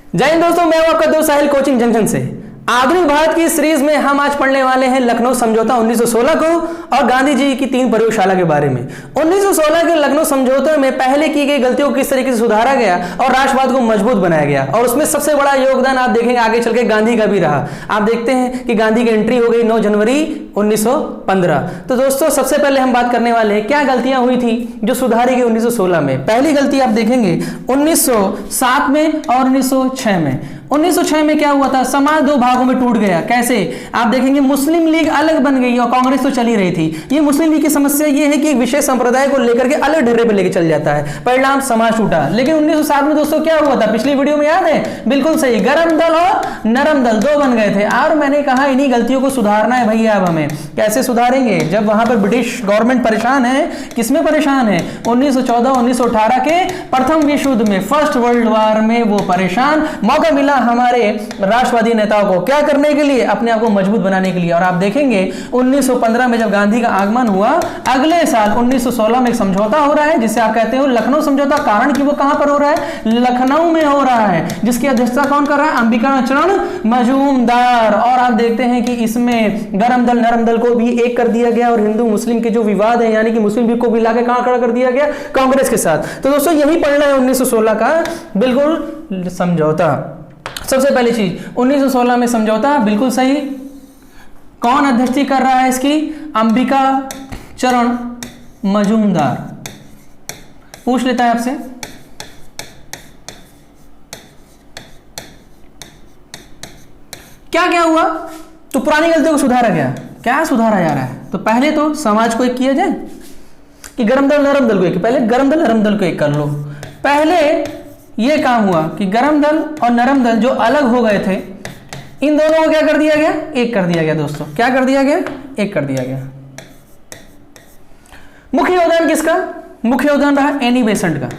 जय हिंद दोस्तों, मैं हूं आपका दोस्त साहिल कोचिंग जंक्शन से। आधुनिक भारत की सीरीज में हम आज पढ़ने वाले हैं लखनऊ समझौता 1916 को और गांधी जी की 3 प्रयोगशाला के बारे में। 1916 के लखनऊ समझौते में पहले की गई गलतियों को किस तरीके से सुधारा गया और राष्ट्रवाद को मजबूत बनाया गया, और उसमें सबसे बड़ा योगदान आप देखेंगे आगे चल के गांधी का भी रहा। आप देखते हैं कि गांधी की एंट्री हो गई 9 जनवरी 1915। तो दोस्तों सबसे पहले हम बात करने वाले हैं क्या गलतियां हुई थी जो सुधारी गई 1916 में। पहली गलती आप देखेंगे 1907 में और 1906 में। 1906 में क्या हुआ था, समाज 2 भागों में टूट गया। कैसे, आप देखेंगे मुस्लिम लीग अलग बन गई और कांग्रेस तो चली रही थी। ये मुस्लिम लीग की समस्या ये है कि एक विशेष संप्रदाय को लेकर के अलग ढर्रे पे लेके चल जाता है, परिणाम समाज टूटा। लेकिन 1907 में दोस्तों क्या हुआ था, पिछली वीडियो में याद है, बिल्कुल सही, गरम दल और नरम दल 2 बन गए थे। और मैंने कहा इन्हीं गलतियों को सुधारना है भैया। अब हमें कैसे सुधारेंगे जब वहां पर ब्रिटिश गवर्नमेंट परेशान है। किसमें परेशान है, 1914-1918 के प्रथम विश्व युद्ध में, फर्स्ट वर्ल्ड वॉर में वो परेशान। मौका मिला हमारे राष्ट्रवादी नेताओं को क्या करने के लिए, अपने आप को मजबूत बनाने के लिए। और आप देखेंगे 1915 में जब गांधी का आगमन हुआ, अगले साल 1916 में एक समझौता हो रहा है जिसे आप कहते हो लखनऊ समझौता। कारण कि वो कहां पर हो रहा है, लखनऊ में हो रहा है, जिसकी अध्यक्षता कौन कर रहा है, अंबिकाचरण मजूमदार। और आप देखते हैं कि इसमें गरम दल नरम दल को भी एक कर दिया गया और हिंदू मुस्लिम के जो विवाद है यानी कि मुस्लिम लीग को भी लाके कहां खड़ा कर दिया गया, कांग्रेस के साथ। तो दोस्तों यही पढ़ना है 1916 का बिल्कुल समझौता। सबसे पहली चीज 1916 में समझौता बिल्कुल सही। कौन अध्यक्षता कर रहा है इसकी, अंबिकाचरण मजूमदार। पूछ लेता है आपसे, क्या क्या हुआ। तो पुरानी गलतियों को सुधारा गया। क्या सुधारा जा रहा है, तो पहले तो समाज को एक किया जाए कि गरम दल नरम दल को एक, पहले गरम दल नरम दल को एक कर लो। पहले यह काम हुआ कि गरम दल और नरम दल जो अलग हो गए थे, इन दोनों को क्या कर दिया गया, एक कर दिया गया। दोस्तों क्या कर दिया गया, एक कर दिया गया। मुख्य योगदान किसका, मुख्य योगदान रहा एनी बेसेंट का।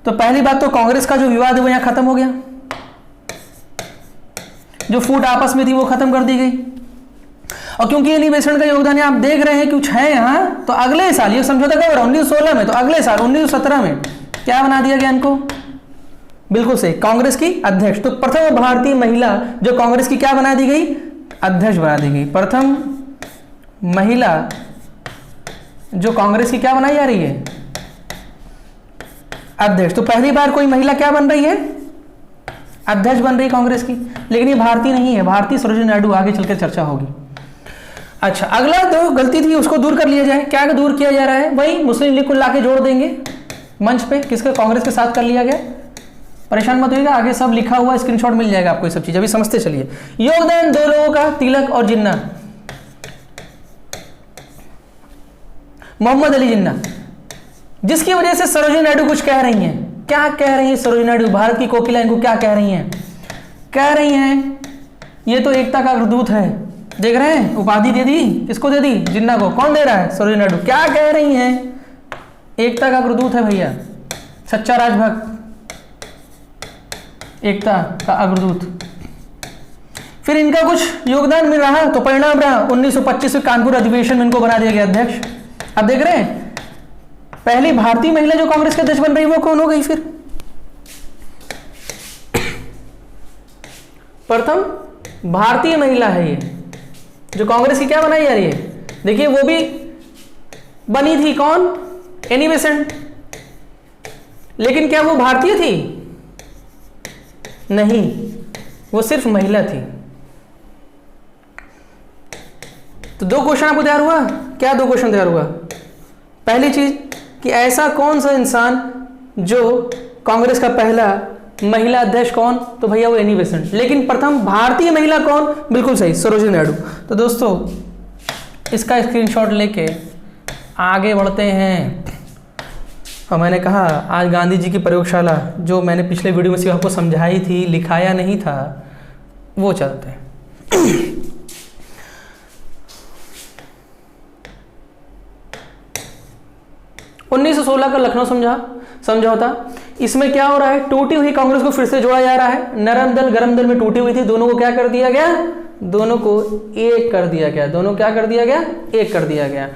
तो पहली बात तो कांग्रेस का जो विवाद है वो यहां खत्म हो गया, जो फूट आपस में थी वो खत्म कर दी गई। और क्योंकि एनी बेसेंट का योगदान आप देख रहे हैं कुछ है यहां, तो अगले साल ये समझौता कब रहा, 1916 में, तो अगले साल 1917 में क्या बना दिया गया इनको, बिल्कुल सही, कांग्रेस की अध्यक्ष। तो प्रथम भारतीय महिला जो कांग्रेस की क्या बना दी गई, अध्यक्ष बना दी गई। प्रथम महिला जो कांग्रेस की क्या बनाई जा रही है, अध्यक्ष। तो पहली बार कोई महिला क्या बन रही है, अध्यक्ष बन रही कांग्रेस की। लेकिन ये भारतीय नहीं है, भारतीय सरोजिनी नायडू, आगे चलकर चर्चा होगी। अच्छा, अगला जो गलती थी उसको दूर कर लिया जाए। क्या दूर किया जा रहा है, वही मुस्लिम लीग को लाके जोड़ देंगे मंच पे, किसके, कांग्रेस के साथ कर लिया गया। परेशान मत होइएगा, आगे सब लिखा हुआ स्क्रीनशॉट मिल जाएगा आपको, ये सब चीज अभी समझते चलिए। योगदान 2 लोगों का, तिलक और जिन्ना, मोहम्मद अली जिन्ना, जिसकी वजह से सरोजिनी नायडू कुछ कह रही हैं। क्या कह रही है सरोजिनी नायडू, भारत की कोकिला, इनको क्या कह रही हैं, कह रही हैं ये तो एकता का अग्रदूत है। देख रहे हैं, उपाधि दे दी, किसको दे दी, जिन्ना को। कौन दे रहा है, सरोजिनी नायडू। क्या कह रही हैं, एकता का अग्रदूत है भैया, सच्चा राजभक्त, एकता का अग्रदूत। फिर इनका कुछ योगदान मिल रहा, तो परिणाम रहा 1925 में कानपुर अधिवेशन में इनको बना दिया गया अध्यक्ष। अब देख रहे हैं, पहली भारतीय महिला जो कांग्रेस के अध्यक्ष बन रही वो कौन हो गई, फिर प्रथम भारतीय महिला है ये जो कांग्रेस की क्या बनाई जा रही है। देखिए वो भी बनी थी कौन, एनी बेसेंट। लेकिन क्या वो भारतीय थी, नहीं, वो सिर्फ महिला थी। तो 2 क्वेश्चन आपको तैयार हुआ। क्या 2 क्वेश्चन तैयार हुआ, पहली चीज कि ऐसा कौन सा इंसान जो कांग्रेस का पहला महिला अध्यक्ष कौन, तो भैया वो एनी बेसेंट। लेकिन प्रथम भारतीय महिला कौन, बिल्कुल सही, सरोजिनी नायडू। तो दोस्तों इसका स्क्रीनशॉट लेके आगे बढ़ते हैं। और मैंने कहा आज गांधी जी की प्रयोगशाला जो मैंने पिछले वीडियो में सिर्फ आपको समझाई थी, लिखाया नहीं था, वो चलते हैं। 1916 का लखनऊ समझौता, इसमें क्या हो रहा है, टूटी हुई कांग्रेस को फिर से जोड़ा जा रहा है। नरम दल गरम दल में टूटी हुई थी, दोनों को क्या कर दिया गया, दोनों को एक कर दिया गया। दोनों क्या कर दिया गया, एक कर दिया गया।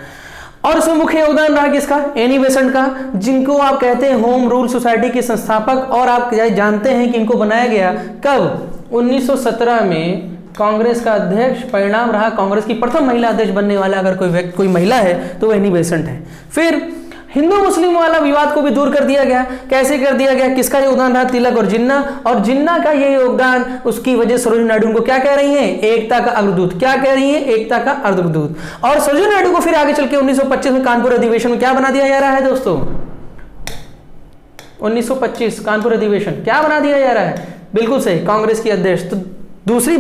और इसमें मुख्य योगदान रहा किसका? एनी बेसेंट का, जिनको आप कहते हैं होम रूल सोसाइटी के संस्थापक। और आप जानते हैं कि इनको बनाया गया कब? 1917 में कांग्रेस का अध्यक्ष। परिणाम रहा कांग्रेस की प्रथम महिला अध्यक्ष बनने वाला अगर कोई महिला है तो वो एनी बेसेंट है। फिर हिंदू मुस्लिम वाला विवाद को भी दूर कर दिया गया। कैसे कर दिया गया? किसका योगदान रहा? तिलक और जिन्ना। और जिन्ना का ये योगदान, उसकी वजह सरोजिनी नायडू को क्या कह रही हैं? एकता का अग्रदूत। क्या कह रही हैं? एकता का अग्रदूत। और सरोजिनी नायडू को फिर आगे चल के 1925 में कानपुर अधिवेशन में क्या बना दिया जा रहा है दोस्तों? 1925 कानपुर अधिवेशन क्या बना दिया जा रहा है? बिल्कुल सही, कांग्रेस की अध्यक्ष। तो दूसरी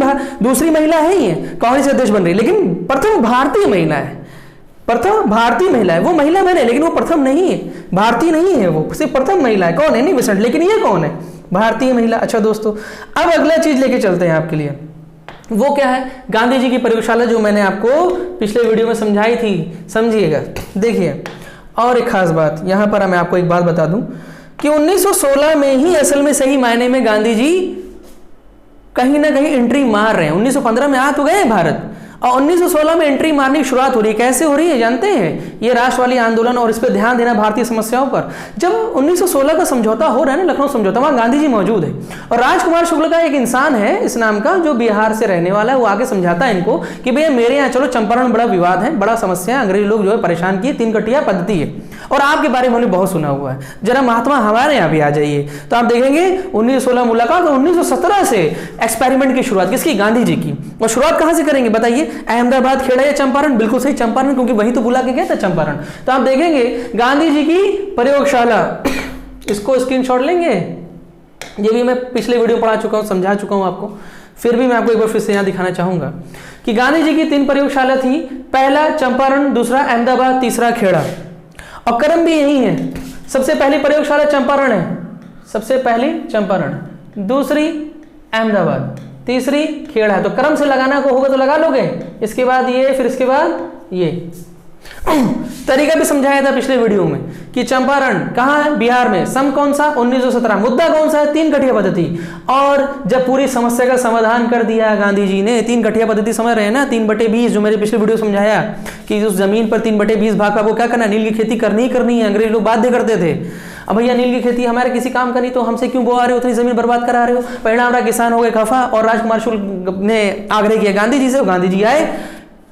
महिला है ही है, कांग्रेस अध्यक्ष बन रही है, लेकिन प्रथम भारतीय महिला है। प्रथम भारतीय महिला है। वो महिला मैंने, लेकिन वो प्रथम नहीं है, भारतीय नहीं है, वो सिर्फ प्रथम महिला है। कौन है? Annie Besant. लेकिन ये कौन है? भारतीय महिला। अच्छा दोस्तों, अब अगला चीज लेके चलते हैं आपके लिए। वो क्या है? गांधी जी की प्रयोगशाला, जो मैंने आपको पिछले वीडियो में समझाई थी। समझिएगा, देखिए। और एक खास बात यहां पर मैं आपको एक बात बता दूं कि 1916 में ही असल में सही मायने में गांधी जी कहीं ना कहीं एंट्री मार रहे हैं। 1915 में आ तो गए भारत, और 1916 में एंट्री मारने की शुरुआत हो रही है। कैसे हो रही है जानते हैं? ये राष्ट्रवादी आंदोलन और इस पर ध्यान देना भारतीय समस्याओं पर। जब 1916 का समझौता हो रहा है ना, लखनऊ समझौता, वहां गांधी जी मौजूद है। और राजकुमार शुक्ल का एक इंसान है इस नाम का, जो बिहार से रहने वाला है। वो आगे समझाता है इनको कि भैया मेरे यहाँ चलो, चंपारण बड़ा विवाद है, बड़ा समस्या है, अंग्रेज लोग जो है परेशान किए, 3 कटिया पद्धति है और आपके बारे में हमने बहुत सुना हुआ है, जरा महात्मा हमारे यहाँ भी आ जाइए। तो आप देखेंगे 1916 मुलाकात, और 1917 से एक्सपेरिमेंट की शुरुआत किसकी? गांधी जी की। और शुरुआत कहां से करेंगे बताइए? अहमदाबाद, खेड़ा या चंपारण? बिल्कुल सही, चंपारण, क्योंकि वही तो बुला के गया था चंपारण। तो आप देखेंगे गांधी जी की प्रयोगशाला, इसको स्क्रीनशॉट लेंगे। ये भी मैं पिछले वीडियो पढ़ा चुका हूं, समझा चुका हूं आपको, फिर भी मैं आपको एक बार फिर से यहां दिखाना चाहूंगा कि गांधी जी की 3 प्रयोगशाला थी। पहला चंपारण, दूसरा अहमदाबाद, तीसरा खेड़ा। और क्रम भी यही है। सबसे पहली प्रयोगशाला चंपारण है, सबसे पहली चंपारण, दूसरी अहमदाबाद, तीसरी खेड़ा है। तो क्रम से लगाना को होगा तो लगा लोगे, इसके बाद ये, फिर इसके बाद ये। तरीका भी समझाया था पिछले वीडियो में कि चंपारण कहाँ है? बिहार में। सम कौन सा? 1917। मुद्दा कौन सा है? 3 कटिया पद्धति। और जब पूरी समस्या का समाधान कर दिया गांधी जी ने, 3 कटिया पद्धति समझ रहे हैं ना, 3/20, जो मैंने पिछले वीडियो समझाया कि उस जमीन पर 3/20 भाग आपको क्या करना? नील की खेती करनी ही करनी है। अंग्रेज लोग बाध्य करते थे, अब भैया नील की खेती हमारे किसी काम का नहीं, तो हमसे क्यों बोआ रहे हो, उतनी जमीन बर्बाद करा रहे हो? परिणाम रहा किसान हो गए खफा, और राजकुमार शुक्ल ने आग्रह किया गांधी जी से। गांधी जी आए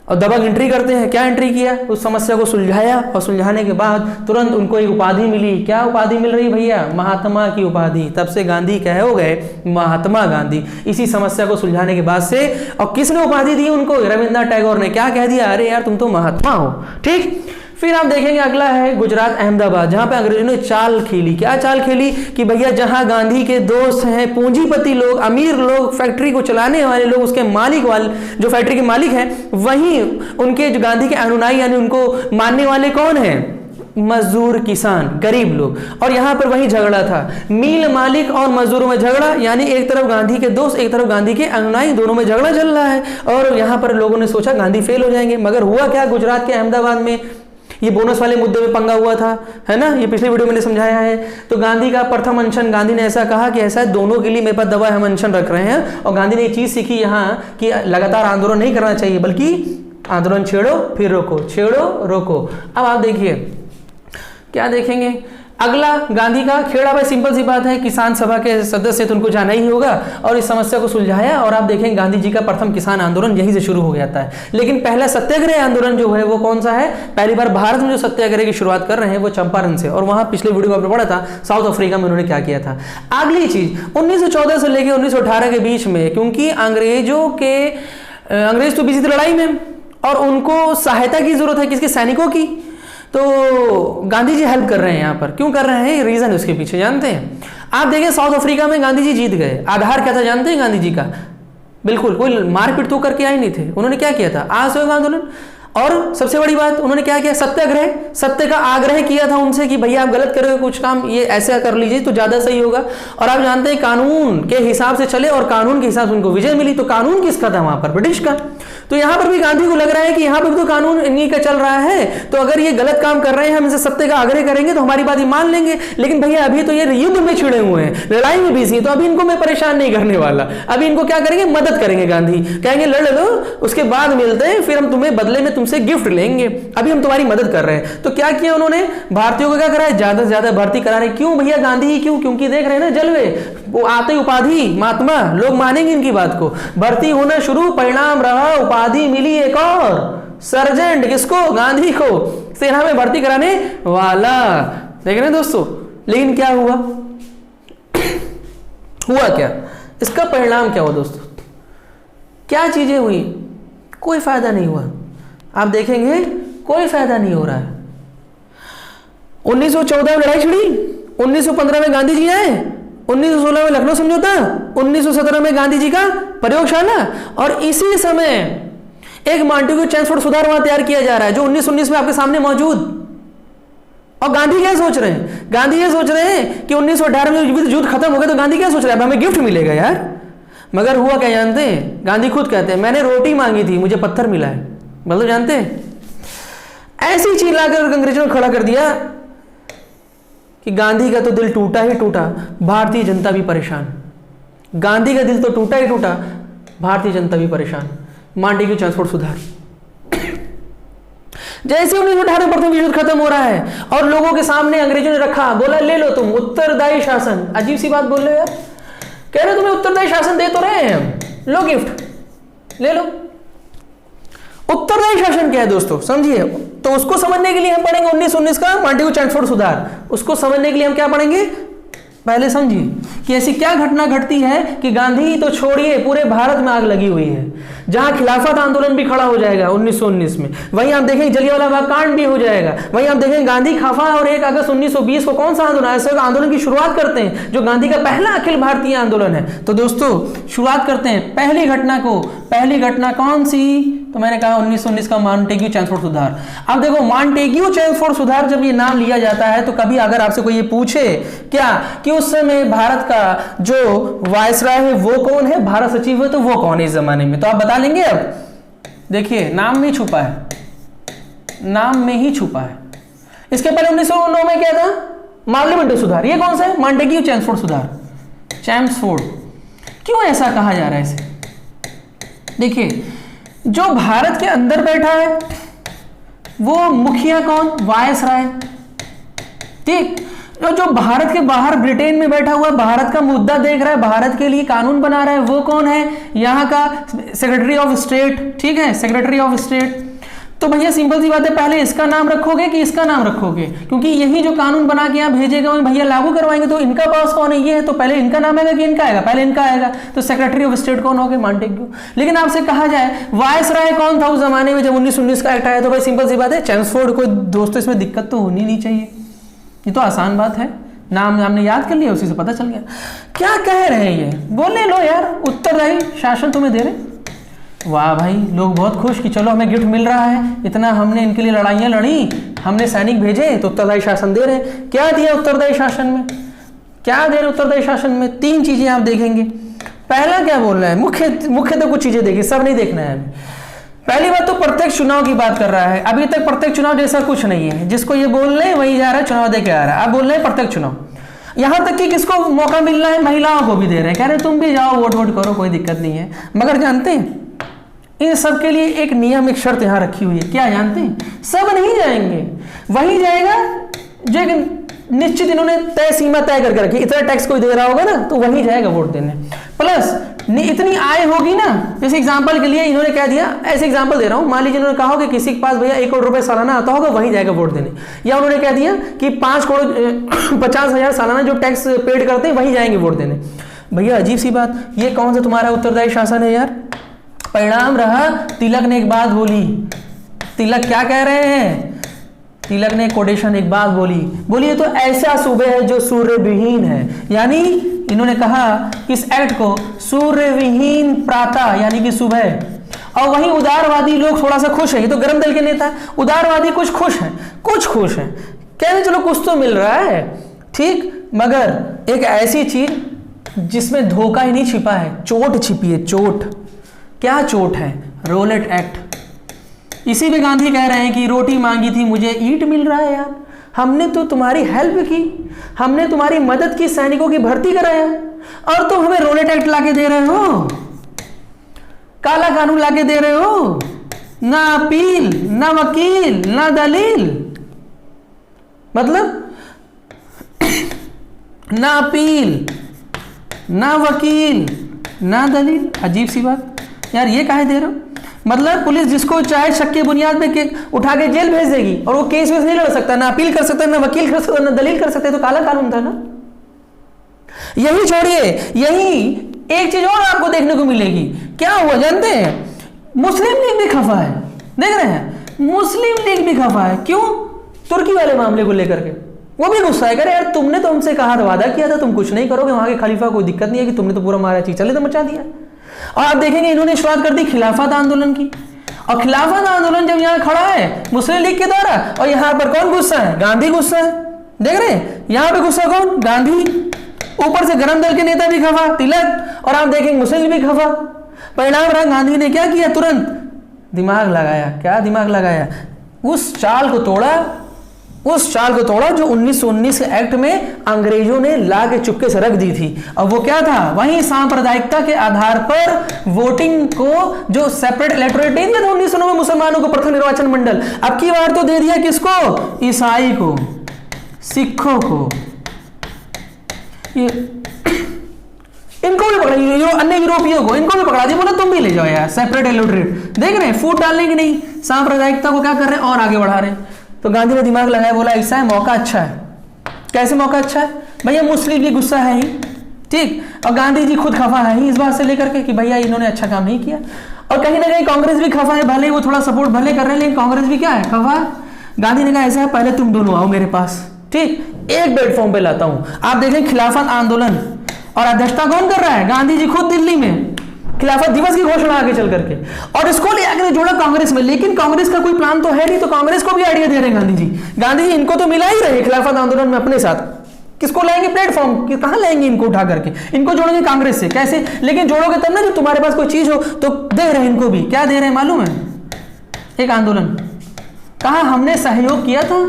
और दबंग एंट्री करते हैं। क्या एंट्री किया? उस समस्या को सुलझाया, और सुलझाने के बाद तुरंत उनको एक उपाधि मिली। क्या उपाधि मिल रही भैया? महात्मा की उपाधि। तब से गांधी क्या हो गए? महात्मा गांधी। इसी समस्या को सुलझाने के बाद से। और किसने उपाधि दी उनको? रविंद्रनाथ टैगोर ने। क्या कह दिया? अरे यार तुम तो महात्मा हो। ठीक। फिर आप देखेंगे अगला है गुजरात, अहमदाबाद, जहां पे अंग्रेजों ने चाल खेली। क्या चाल खेली? कि भैया जहां गांधी के दोस्त हैं, पूंजीपति लोग, अमीर लोग, फैक्ट्री को चलाने वाले लोग, उसके मालिक वाले, जो फैक्ट्री के मालिक हैं, वहीं उनके जो गांधी के अनुयायी यानी उनको मानने वाले कौन है? मजदूर, किसान, गरीब लोग। और यहां पर वही झगड़ा था, मिल मालिक और मजदूरों में झगड़ा, यानी एक तरफ गांधी के दोस्त, एक तरफ गांधी के अनुयायी, दोनों में झगड़ा चल रहा है। और यहां पर लोगों ने सोचा गांधी फेल हो जाएंगे, मगर हुआ क्या? गुजरात के अहमदाबाद में ये बोनस वाले मुद्दे में पंगा हुआ था, है ना, ये पिछले वीडियो में मैंने समझाया है। तो गांधी का प्रथम अनशन, गांधी ने ऐसा कहा कि ऐसा दोनों के लिए मेरे पास दवा है, हम अनशन रख रहे हैं। और गांधी ने एक चीज सीखी यहाँ कि लगातार आंदोलन नहीं करना चाहिए, बल्कि आंदोलन छेड़ो फिर रोको, छेड़ो रोको। अब आप देखिए क्या देखेंगे अगला, गांधी का खेड़ा। भाई सिंपल सी बात है, किसान सभा के सदस्य तो उनको जाना ही होगा, और इस समस्या को सुलझाया। और आप देखेंगे गांधी जी का प्रथम किसान आंदोलन यहीं से शुरू हो जाता है। लेकिन पहला सत्याग्रह आंदोलन जो है वो कौन सा है? पहली बार भारत में जो सत्याग्रह की शुरुआत कर रहे हैं वो चंपारण से। और वहां पिछले वीडियो में आपने पढ़ा था साउथ अफ्रीका में उन्होंने क्या किया था। अगली चीज 1914 से लेकर 1918 के बीच में, क्योंकि अंग्रेज तो बिजी थे लड़ाई में और उनको सहायता की जरूरत है, किसके? सैनिकों की। तो गांधी जी हेल्प कर रहे हैं। यहाँ पर क्यों कर रहे हैं? रीजन उसके पीछे जानते हैं। आप देखिए साउथ अफ्रीका में गांधी जी जीत गए। आधार क्या था जानते हैं गांधी जी का? बिल्कुल कोई मारपीट तो करके आए नहीं थे। उन्होंने क्या किया था? असहयोग आंदोलन। और सबसे बड़ी बात उन्होंने क्या किया? सत्याग्रह। सत्य का आग्रह किया था उनसे कि भैया आप गलत करोगे कुछ काम, ये ऐसा कर लीजिए तो ज्यादा सही होगा। और आप जानते हैं कानून के हिसाब से चले, और कानून के हिसाब से उनको विजय मिली। तो कानून किसका था वहां पर? ब्रिटिश का। तो यहां पर भी गांधी को लग रहा है कि यहां पर भी तो कानून इन्हीं का चल रहा है, तो अगर ये गलत काम कर रहे हैं, हम इनसे सत्य का आग्रह करेंगे तो हमारी बात ये मान लेंगे। लेकिन भैया अभी तो ये युद्ध में छिड़े हुए हैं, लड़ाई में बिजी है, तो अभी इनको मैं परेशान नहीं करने वाला। अभी इनको क्या करेंगे? मदद करेंगे। गांधी कहेंगे लड़ लो, उसके बाद मिलते हैं, फिर हम तुम्हें बदले में तुमसे गिफ्ट लेंगे, अभी हम तुम्हारी मदद कर रहे हैं। तो क्या किया उन्होंने, भारतीयों को क्या करा है, ज्यादा से ज्यादा भर्ती करा रहे। क्यों भैया, गांधी ही क्यों, क्योंकि देख रहे हैं ना जलवे, वो आते उपाधि महात्मा, लोग मानेंगे इनकी बात को। भर्ती होना शुरू, परिणाम रहा उपाधि मिली एक और, सर्जेंट, किसको, गांधी को, सेना में भर्ती कराने वाला। देख रहे हैं दोस्तों, लेकिन क्या हुआ, हुआ क्या, इसका परिणाम क्या हुआ दोस्तों, क्या चीजें हुई, कोई फायदा नहीं हुआ। आप देखेंगे कोई फायदा नहीं हो रहा है। 1914 में लड़ाई छिड़ी, 1915 में गांधी जी आए, 1916 में लखनऊ समझौता, 1917 में गांधी जी का प्रयोगशाला, और इसी समय एक मॉन्टेग्यू चैम्सफोर्ड सुधार वहां तैयार किया जा रहा है, जो 1919 में आपके सामने मौजूद। और गांधी क्या सोच रहे हैं, गांधी ये सोच रहे हैं कि 1918 में युद्ध खत्म हो गया, तो गांधी क्या सोच रहा है, हमें गिफ्ट मिलेगा यार। मगर हुआ क्या जानते हैं, गांधी खुद कहते हैं, मैंने रोटी मांगी थी, मुझे पत्थर मिला है। मतलब जानते हैं, ऐसी चीज लाकर अंग्रेजों ने खड़ा कर दिया कि गांधी का तो दिल टूटा ही टूटा, भारतीय जनता भी परेशान। गांधी का दिल तो टूटा ही टूटा, भारतीय जनता भी परेशान। मॉन्टेग्यू चैम्सफोर्ड सुधार, जैसे 1918 प्रथम विश्व युद्ध खत्म हो रहा है और लोगों के सामने अंग्रेजों ने रखा, बोला ले लो तुम उत्तरदायी शासन। अजीब सी बात बोल रहे हो यार, कह रहे तुम्हें उत्तरदायी शासन दे तो रहे हैं हम, लो गिफ्ट ले लो। उत्तरदायी शासन क्या है दोस्तों, समझिए। तो उसको समझने के लिए हम पढ़ेंगे 1919 का मॉन्टेग्यू चैम्सफोर्ड सुधार। उसको समझने के लिए हम क्या पढ़ेंगे, पहले समझिए कि ऐसी क्या घटना घटती है कि गांधी तो छोड़िए, पूरे भारत में आग लगी हुई है। जहां खिलाफत आंदोलन भी खड़ा हो जाएगा 1919 में, वहीं आप देखेंगे जलियांवाला बाग कांड भी हो जाएगा, वहीं आप देखेंगे गांधी खफा, और 1 अगस्त 1920 को कौन सा आंदोलन, ऐसे आंदोलन की शुरुआत करते हैं जो गांधी का पहला अखिल भारतीय आंदोलन है। तो दोस्तों शुरुआत करते हैं पहली घटना को। पहली घटना कौन सी, तो मैंने कहा 1919 का मॉन्टेग्यू चैम्सफोर्ड सुधार। अब देखो मॉन्टेग्यू चैम्सफोर्ड सुधार जब ये नाम लिया जाता है, तो कभी अगर आपसे कोई ये पूछे क्या कि उस समय भारत का जो वायसराय है वो कौन है, भारत सचिव है तो वो कौन है इस जमाने में, तो आप बता लेंगे। अब देखिए नाम में छुपा है, नाम में ही छुपा है। इसके पहले 1909 में क्या था, पार्लियामेंट्री सुधार। ये कौन सा है, मॉन्टेग्यू चैम्सफोर्ड सुधार। चैम्सफोर्ड क्यों ऐसा कहा जा रहा है इसे, देखिए जो भारत के अंदर बैठा है वो मुखिया कौन, वायसराय, ठीक। जो भारत के बाहर ब्रिटेन में बैठा हुआ, भारत का मुद्दा देख रहा है, भारत के लिए कानून बना रहा है, वो कौन है, यहाँ का सेक्रेटरी ऑफ स्टेट, ठीक है, सेक्रेटरी ऑफ स्टेट। तो भैया सिंपल सी बात है, पहले इसका नाम रखोगे कि इसका नाम रखोगे, क्योंकि यही जो कानून बना के यहाँ भेजेगा भैया लागू करवाएंगे, तो इनका पास कौन है, ये है, तो पहले इनका नाम आएगा कि इनका आएगा, पहले इनका आएगा। तो सेक्रेटरी ऑफ स्टेट कौन हो गए, मॉन्टेग्यू। लेकिन आपसे कहा जाए वायसराय कौन था उस जमाने में जब 1919 का एक्ट आया, तो भाई सिंपल सी बात है चैम्सफोर्ड। कोई दोस्तों इसमें दिक्कत तो होनी नहीं चाहिए, ये तो आसान बात है, नाम हमने याद कर लिया, उसी से पता चल गया। क्या कह रहे हैं ये, बोले लो यार उत्तरदायी शासन तुम्हें दे रहे। वाह भाई, लोग बहुत खुश कि चलो हमें गिफ्ट मिल रहा है, इतना हमने इनके लिए लड़ाइयाँ लड़ी, हमने सैनिक भेजे तो उत्तरदायी शासन दे रहे। क्या दिया उत्तरदायी शासन में, क्या दे रहे उत्तरदायी शासन में, 3 चीजें आप देखेंगे। पहला क्या बोल रहा है, मुख्य तो कुछ चीजें देखिए, सब नहीं देखना है। पहली बात तो प्रत्यक्ष चुनाव की बात कर रहा है। अभी तक प्रत्यक्ष चुनाव जैसा कुछ नहीं है, जिसको ये बोल रहे हैं वही जा रहा है, चुनाव दे के आ रहा है। अब बोल रहे हैं प्रत्यक्ष चुनाव, यहां तक कि किसको मौका मिल रहा है, महिलाओं को भी दे रहे हैं, कह रहे तुम भी जाओ वोट करो, कोई दिक्कत नहीं है। मगर जानते हैं इन सब के लिए एक नियम, एक शर्त यहां रखी हुई है, क्या जानते हैं, सब नहीं जाएंगे, वही जाएगा जो एक निश्चित इन्होंने तय सीमा तय करके रखी, इतना टैक्स कोई दे रहा होगा ना तो वही जाएगा वोट देने। प्लस इतनी आय होगी ना, जैसे एग्जांपल के लिए इन्होंने क्या दिया, ऐसे एग्जांपल दे रहा हूं, मान लीजिए इन्होंने कहा कि किसी के पास भैया 1 करोड़ रुपए सालाना आता होगा, वही जाएगा वोट देने। या उन्होंने क्या दिया कि 5 करोड़ 50,000 सालाना जो टैक्स पेड करते हैं वही जाएंगे वोट देने। भैया अजीब सी बात, ये कौन सा तुम्हारा उत्तरदायी शासन है यार। परिणाम रहा, तिलक ने एक बात बोली, तिलक क्या कह रहे हैं, तिलक ने कोटेशन एक बात बोली ये तो ऐसा सूबे है जो सूर्य विहीन है, यानी इन्होंने कहा इस एक्ट को सूर्य विहीन प्रातः यानी कि सुबह। और वहीं उदारवादी लोग थोड़ा सा खुश है, ये तो गरम दल के नेता है, उदारवादी कुछ खुश हैं, कहते चलो कुछ तो मिल रहा है, ठीक। मगर एक ऐसी चीज जिसमें धोखा ही नहीं छिपा है, चोट छिपी है, चोट। क्या चोट है, रोलेट एक्ट। इसी में गांधी कह रहे हैं कि रोटी मांगी थी मुझे ईंट मिल रहा है यार, हमने तो तुम्हारी हेल्प की, हमने तुम्हारी मदद की, सैनिकों की भर्ती कराया, और तुम हमें रोलेट एक्ट लाके दे रहे हो, काला कानून लाके दे रहे हो। ना अपील, ना वकील, ना दलील। मतलब ना अपील, ना वकील, ना दलील। अजीब सी बात यार, ये काहे दे रहे हो? मतलब पुलिस जिसको चाहे शक की बुनियाद पे उठा के जेल भेज देगी और वो केस वेस नहीं लड़ सकता, ना अपील कर सकता, ना वकील कर सकता, ना दलील कर सकता। तो काला कानून था ना। यही छोड़िए, यही एक चीज और आपको देखने को मिलेगी। क्या हुआ जानते हैं? मुस्लिम लीग भी खफा है। देख रहे हैं, मुस्लिम लीग भी खफा है। क्यों? तुर्की वाले मामले को लेकर के वो भी गुस्सा है। करे यार, तुमने तो हमसे कहा था, वादा किया था तुम कुछ नहीं करोगे, वहां के खलीफा को दिक्कत नहीं है कि तुमने तो पूरा मारा चीज चले तो मचा दिया। और आप देखेंगे इन्होंने शुरुआत कर दी खिलाफत आंदोलन की। और खिलाफत आंदोलन जब यहां खड़ा है मुस्लिम लीग के द्वारा, और यहां पर कौन गुस्सा है? गांधी गुस्सा है। देख रहे हैं, यहां पे गुस्सा कौन? गांधी। ऊपर से गरम दल के नेता भी खफा, तिलक। और आप देखेंगे मुस्लिम भी खफा। परिणाम रहा, गांधी ने क्या किया? तुरंत दिमाग लगाया। क्या दिमाग लगाया? उस चाल को तोड़ा जो 1919 के एक्ट में अंग्रेजों ने ला के चुपके से रख दी थी। और वो क्या था? वहीं सांप्रदायिकता के आधार पर वोटिंग को, जो सेपरेट इलेक्टोरेट नहीं दिया था 1909 में मुसलमानों को प्रथम निर्वाचन मंडल, अब की बार तो दे दिया किसको? ईसाई को, सिखों को। ये इनको भी पकड़ा, अन्य यूरोपियों को, इनको भी पकड़ा दिया। बोला तुम भी ले जाओ यार सेपरेट इलेक्टोरेट। देख रहे हैं फूट डालने की नहीं, सांप्रदायिकता को क्या कर रहे हैं और आगे बढ़ा रहे हैं। तो गांधी ने दिमाग लगाया, बोला ऐसा है, मौका अच्छा है। कैसे मौका अच्छा है? भैया मुस्लिम भी गुस्सा है ही, ठीक, और गांधी जी खुद खफा है ही इस बात से लेकर के कि भैया इन्होंने अच्छा काम नहीं किया। और कहीं ना कहीं कांग्रेस भी खफा है, भले वो थोड़ा सपोर्ट भले कर रहे हैं, लेकिन कांग्रेस भी क्या है? खफा। गांधी ने कहा ऐसा है, पहले तुम दोनों आओ मेरे पास, ठीक, एक प्लेटफॉर्म पे लाता हूं। आप देखें खिलाफत आंदोलन, और अध्यक्षता कौन कर रहा है? गांधी जी खुद दिल्ली में खिलाफत दिवस की घोषणा आगे चल करके, और इसको ले आकर जोड़ा कांग्रेस में। लेकिन कांग्रेस का कोई प्लान तो है नहीं, तो कांग्रेस को भी आइडिया दे रहे हैं गांधी जी इनको तो मिला ही रहे खिलाफत आंदोलन में अपने साथ। किसको लाएंगे प्लेटफॉर्म? कहां लाएंगे इनको उठा करके? इनको जोड़ेंगे कांग्रेस से। कैसे? लेकिन जोड़ोगे तब ना जब तुम्हारे पास कोई चीज हो। तो दे रहे हैं इनको भी। क्या दे रहे हैं मालूम है? एक आंदोलन। कहा हमने सहयोग किया था,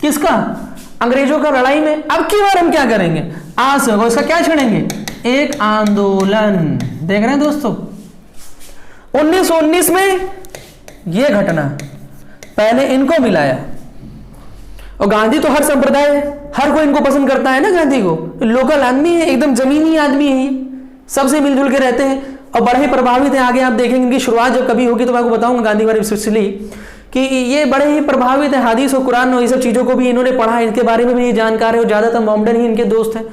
किसका? अंग्रेजों का लड़ाई में। अब की बार हम क्या करेंगे? आज से इसका क्या छेड़ेंगे? एक आंदोलन। देख रहे हैं दोस्तों, 1919 में यह घटना पहले इनको मिलाया। और गांधी तो हर संप्रदाय है, हर कोई इनको पसंद करता है ना। गांधी को लोकल आदमी है, एकदम जमीनी आदमी है, सबसे मिलजुल के रहते हैं और बड़े ही प्रभावित हैं। आगे आप देखेंगे इनकी शुरुआत जब कभी होगी तो मैं आपको बताऊंगा गांधी वाली स्पेशली कि ये बड़े ही प्रभावित है हदीस और कुरान और ये सब चीज़ों को भी इन्होंने पढ़ा है, इनके बारे में भी जानकार है और ज़्यादातर मोहम्मदन ही इनके दोस्त हैं।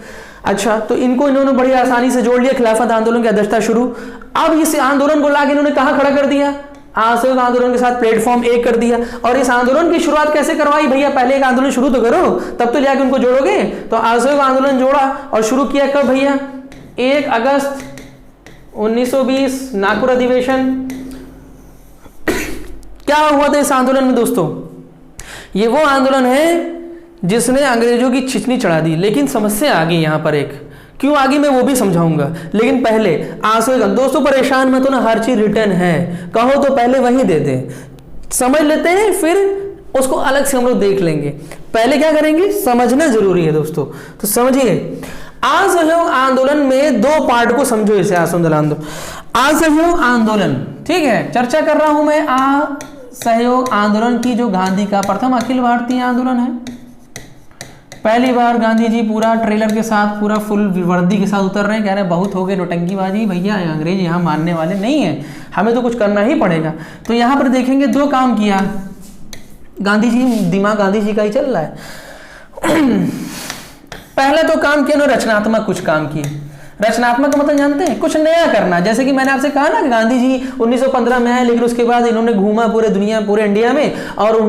अच्छा, तो इनको इन्होंने बड़ी आसानी से जोड़ लिया, खिलाफत आंदोलन की अध्यक्षता शुरू। अब इस आंदोलन को लाके इन्होंने कहाँ खड़ा कर दिया? असहयोग आंदोलन के साथ प्लेटफॉर्म एक कर दिया। और इस आंदोलन की शुरुआत कैसे करवाई? भैया पहले एक आंदोलन शुरू तो करो, तब तो जाके उनको जोड़ोगे। तो असहयोग आंदोलन जोड़ा और शुरू किया कब भैया? 1 अगस्त 1920 नागपुर अधिवेशन। क्या हुआ था इस आंदोलन में दोस्तों? ये वो आंदोलन है जिसने अंग्रेजों की छिचनी चढ़ा दी। लेकिन समस्या आ गई यहां पर एक, क्यों आ गई मैं वो भी समझाऊंगा। लेकिन पहले असहयोग, दोस्तों परेशान मत होना, हर चीज रिटर्न है, कहो तो पहले वही दे दें, समझ लेते हैं फिर उसको अलग से हम लोग देख लेंगे। पहले क्या करेंगे? समझना जरूरी है दोस्तों। तो समझिए, असहयोग आंदोलन में 2 पार्ट को समझो। इसे असहयोग आंदोलन, ठीक है, चर्चा कर रहा हूं मैं असहयोग आंदोलन की, जो गांधी का प्रथम अखिल भारतीय आंदोलन है। पहली बार गांधी जी पूरा ट्रेलर के साथ, पूरा फुल वर्दी के साथ उतर रहे हैं, कह रहे हैं बहुत हो गए नौटंकीबाजी, भैया अंग्रेज यहाँ मानने वाले नहीं है, हमें तो कुछ करना ही पड़ेगा। तो यहाँ पर देखेंगे 2 काम किया गांधी जी, दिमाग गांधी जी का ही चल रहा है। पहले तो काम किया उन्होंने रचनात्मक कुछ काम किए। रचनात्मक का मतलब जानते हैं? कुछ नया करना। जैसे कि मैंने आपसे कहा ना कि गांधी जी 1915 में आए, लेकिन उसके बाद इन्होंने घूमा पूरे इंडिया में, और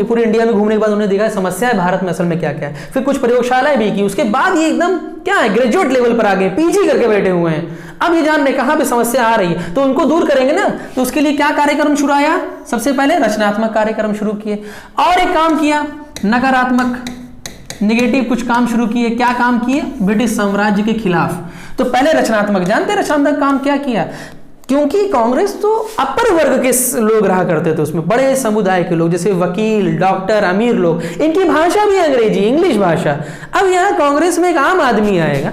पूरे इंडिया में घूमने के बाद उन्होंने देखा समस्या है भारत में असल में क्या क्या है। फिर कुछ प्रयोगशालाएं भी की। उसके बाद ये एकदम क्या है, ग्रेजुएट लेवल पर आ गए, पीजी करके बैठे हुए हैं। अब ये जानने कहां पे समस्या आ रही है तो उनको दूर करेंगे ना। तो उसके लिए क्या कार्यक्रम शुरू आया? सबसे पहले रचनात्मक कार्यक्रम शुरू किए। और एक काम किया नकारात्मक, नेगेटिव कुछ काम शुरू किए। क्या काम किए? ब्रिटिश साम्राज्य के खिलाफ। तो पहले रचनात्मक, जानते हैं रचनात्मक काम क्या किया? क्योंकि कांग्रेस तो अपर वर्ग के लोग रहा करते थे, उसमें बड़े समुदाय के लोग, जैसे वकील, डॉक्टर, अमीर लोग, इनकी भाषा भी अंग्रेजी, इंग्लिश भाषा। अब यहाँ कांग्रेस में एक आम आदमी आएगा,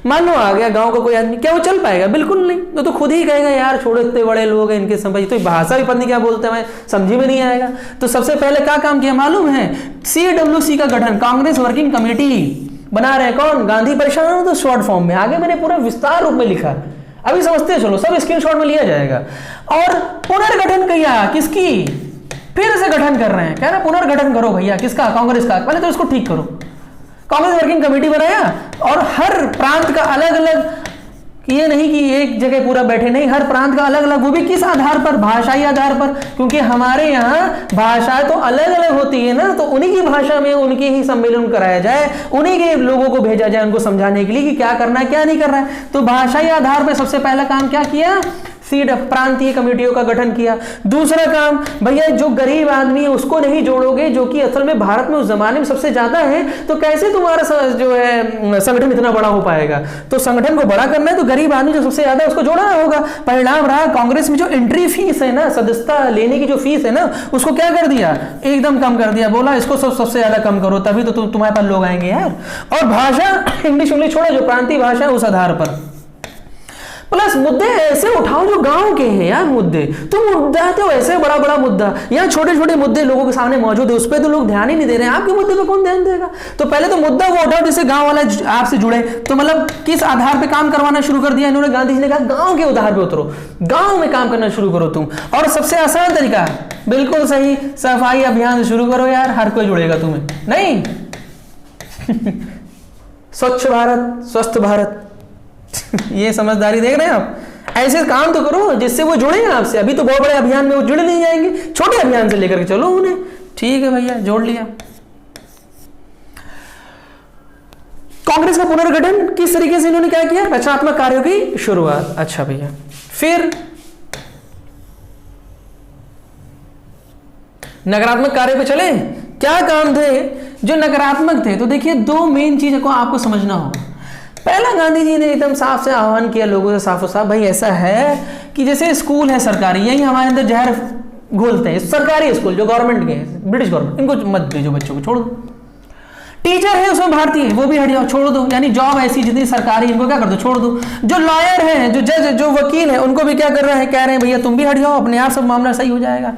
मान लो आ गया गांव का कोई आदमी, क्या वो चल पाएगा? बिल्कुल नहीं। तो खुद ही कहेगा यार छोड़ो, इतने बड़े लोग हैं, इनके समझ, तो भाषा भी पता नहीं क्या बोलते हैं, समझी में नहीं आएगा। तो सबसे पहले क्या काम किया मालूम है? CWC का गठन, कांग्रेस वर्किंग कमेटी बना रहे कौन? गांधी परिषद, तो शॉर्ट फॉर्म में। आगे मैंने पूरा विस्तार रूप में लिखा, अभी समझते चलो, सब स्क्रीनशॉट में लिया जाएगा। और पुनर्गठन किया किसकी? फिर से गठन कर रहे हैं, कह रहे पुनर्गठन करो भैया, किसका? कांग्रेस का। पहले तो इसको ठीक करो। कांग्रेस वर्किंग कमेटी बनाया और हर प्रांत का अलग अलग, ये नहीं कि एक जगह पूरा बैठे, नहीं, हर प्रांत का अलग अलग। वो भी किस आधार पर? भाषाई आधार पर, क्योंकि हमारे यहाँ भाषाएं तो अलग अलग होती है ना, तो उन्हीं की भाषा में उनके ही सम्मेलन कराया जाए, उन्हीं के लोगों को भेजा जाए उनको समझाने के लिए कि क्या करना है क्या नहीं करना है। तो भाषाई आधार पर सबसे पहला काम क्या किया? प्रांतीय कमेटियों का गठन किया। दूसरा काम, भैया जो गरीब आदमी है उसको नहीं जोड़ोगे, जो कि असल में भारत में उस जमाने में सबसे ज्यादा है, तो कैसे तुम्हारा जो है संगठन इतना बड़ा हो पाएगा? तो संगठन को बड़ा करना है तो गरीब आदमी जो सबसे ज्यादा है उसको जोड़ना होगा। परिणाम रहा कांग्रेस में जो एंट्री फीस है ना, सदस्यता लेने की जो फीस है ना, उसको क्या कर दिया? एकदम कम कर दिया। बोला इसको सबसे ज्यादा कम करो, तभी तो तुम्हारे पास लोग आएंगे यार। और भाषा इंग्लिश छोड़ा, जो प्रांतीय भाषा है उस आधार पर। प्लस मुद्दे ऐसे उठाओ जो गांव के हैं यार मुद्दे। तो मुद्दा तो ऐसे बड़ा बड़ा मुद्दा, यहाँ छोटे छोटे मुद्दे लोगों के सामने मौजूद है, उस पर तो लोग ध्यान ही नहीं दे रहे हैं। आपके मुद्दे पे कौन ध्यान देगा? तो पहले तो मुद्दा वो उठाओ जिससे गांव वाला आपसे जुड़े। तो मतलब किस आधार पे काम करवाना शुरू कर दिया इन्होंने? गांधी जी ने कहा गांव के आधार पे उतरो, गांव में काम करना शुरू करो तुम। और सबसे आसान तरीका, बिल्कुल सही, सफाई अभियान शुरू करो यार, हर कोई जुड़ेगा तुम्हें। नहीं स्वच्छ भारत, स्वस्थ भारत ये समझदारी देख रहे हैं आप? ऐसे काम तो करो जिससे वो जुड़े आपसे। अभी तो बहुत बड़े अभियान में वो जुड़ नहीं जाएंगे, छोटे अभियान से लेकर के चलो उन्हें। ठीक है भैया, जोड़ लिया। कांग्रेस का पुनर्गठन किस तरीके से इन्होंने क्या किया? रचनात्मक कार्यों की शुरुआत। अच्छा भैया, फिर नकारात्मक कार्य पे चले। क्या काम थे जो नकारात्मक थे? तो देखिए, दो मेन चीज को आपको समझना होगा। पहला, गांधी जी ने एकदम साफ से आह्वान किया लोगों से, साफ साफ, भाई ऐसा है कि जैसे स्कूल है सरकारी, यही हमारे अंदर जहर घोलते हैं। सरकारी स्कूल जो गवर्नमेंट के, ब्रिटिश गवर्नमेंट, इनको मत भेजो, बच्चों को छोड़ दो। टीचर है उसमें भारतीय, वो भी हट जाओ, छोड़ दो। यानी जॉब ऐसी जितनी सरकारी, इनको क्या कर दो, छोड़ दो। जो लॉयर है, जो जज, जो वकील है, उनको भी क्या कर रहे हैं? कह रहे हैं भैया तुम भी हट जाओ, अपने आप सब मामला सही हो जाएगा।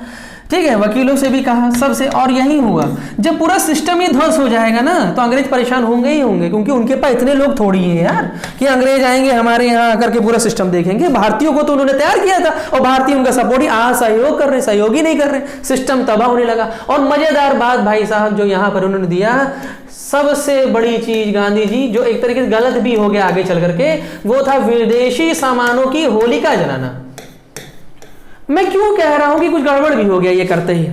ठीक है, वकीलों से भी कहा, सबसे। और यही हुआ, जब पूरा सिस्टम ही ध्वस्त हो जाएगा ना, तो अंग्रेज परेशान होंगे ही होंगे, क्योंकि उनके पास इतने लोग थोड़ी हैं यार कि अंग्रेज आएंगे हमारे यहाँ आकर के पूरा सिस्टम देखेंगे। भारतीयों को तो उन्होंने तैयार किया था, और भारतीय उनका सपोर्ट ही सहयोग कर रहे, सहयोग ही नहीं कर रहे, सिस्टम तबाह होने लगा। और मजेदार बात भाई साहब जो यहाँ पर उन्होंने दिया, सबसे बड़ी चीज गांधी जी जो एक तरीके से गलत भी हो गया आगे चल करके, वो था विदेशी सामानों की होलिका जलाना। मैं क्यों कह रहा हूं कि कुछ गड़बड़ भी हो गया ये करते ही?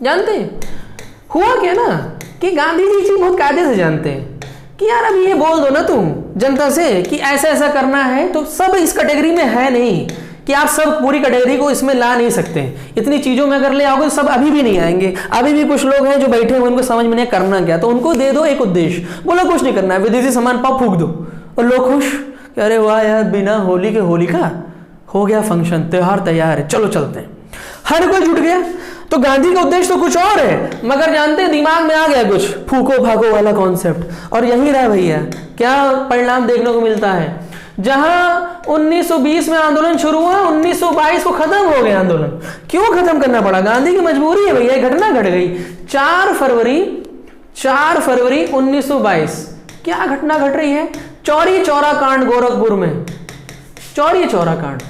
जानते हैं हुआ क्या ना, कि गांधी जी चीज बहुत कायदे से जानते हैं कि यार अभी ये बोल दो ना तुम जनता से कि ऐसा ऐसा करना है, तो सब इस कैटेगरी में है नहीं कि आप सब पूरी कैटेगरी को इसमें ला नहीं सकते। इतनी चीजों में अगर ले आओगे तो सब अभी भी नहीं आएंगे। अभी भी कुछ लोग हैं जो बैठे हैं, उनको समझ में नहीं करना क्या, तो उनको दे दो एक उद्देश्य, बोलो कुछ नहीं करना है, विदेशी सामान पाओ, फूक दो, और लोग खुश। अरे वाह यार, बिना होली के होलिका हो गया, फंक्शन, त्योहार तैयार है, चलो चलते हैं। हर कोई जुट गया। तो गांधी का उद्देश्य तो कुछ और है, मगर जानते हैं दिमाग में आ गया कुछ फूको फाको वाला कॉन्सेप्ट, और यही रहा भैया। क्या परिणाम देखने को मिलता है? जहां 1920 में आंदोलन शुरू हुआ, 1922 को खत्म हो गया आंदोलन। क्यों खत्म करना पड़ा? गांधी की मजबूरी है भैया, घटना घट गई। 4 फरवरी 1922 क्या घटना घट रही है? चौरी चौरा कांड गोरखपुर में। चौरी चौरा कांड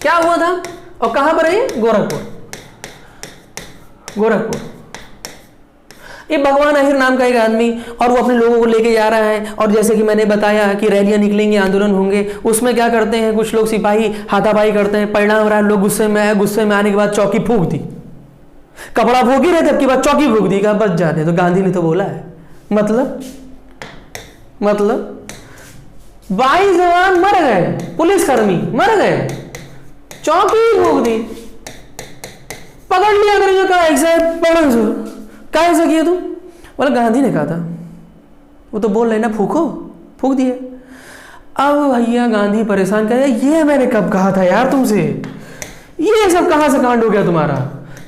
क्या हुआ था और कहां पर है? गोरखपुर। ये भगवान अहिर नाम का एक आदमी, और वो अपने लोगों को लेके जा रहा है, और जैसे कि मैंने बताया कि रैलियां निकलेंगी, आंदोलन होंगे, उसमें क्या करते हैं कुछ लोग सिपाही हाथापाई करते हैं। परिणाम रहा लोग गुस्से में आए, गुस्से में आने के बाद चौकी फूंक दी, कपड़ा फूंक ही रहे थे, अब की बात चौकी फूंक दी, कहा बच जाने। तो गांधी ने तो बोला है, मतलब 22 जवान मर गए, पुलिसकर्मी मर गए, चौकी फूंक दी, पकड़ लिया अंग्रेजों का, कैसे किया तुम? बोला गांधी ने कहा था। वो तो बोल रहे ना फूको, फूक दिए। अब भैया गांधी परेशान कर, ये मैंने कब कहा था यार तुमसे, ये सब कहां से कांड हो गया तुम्हारा?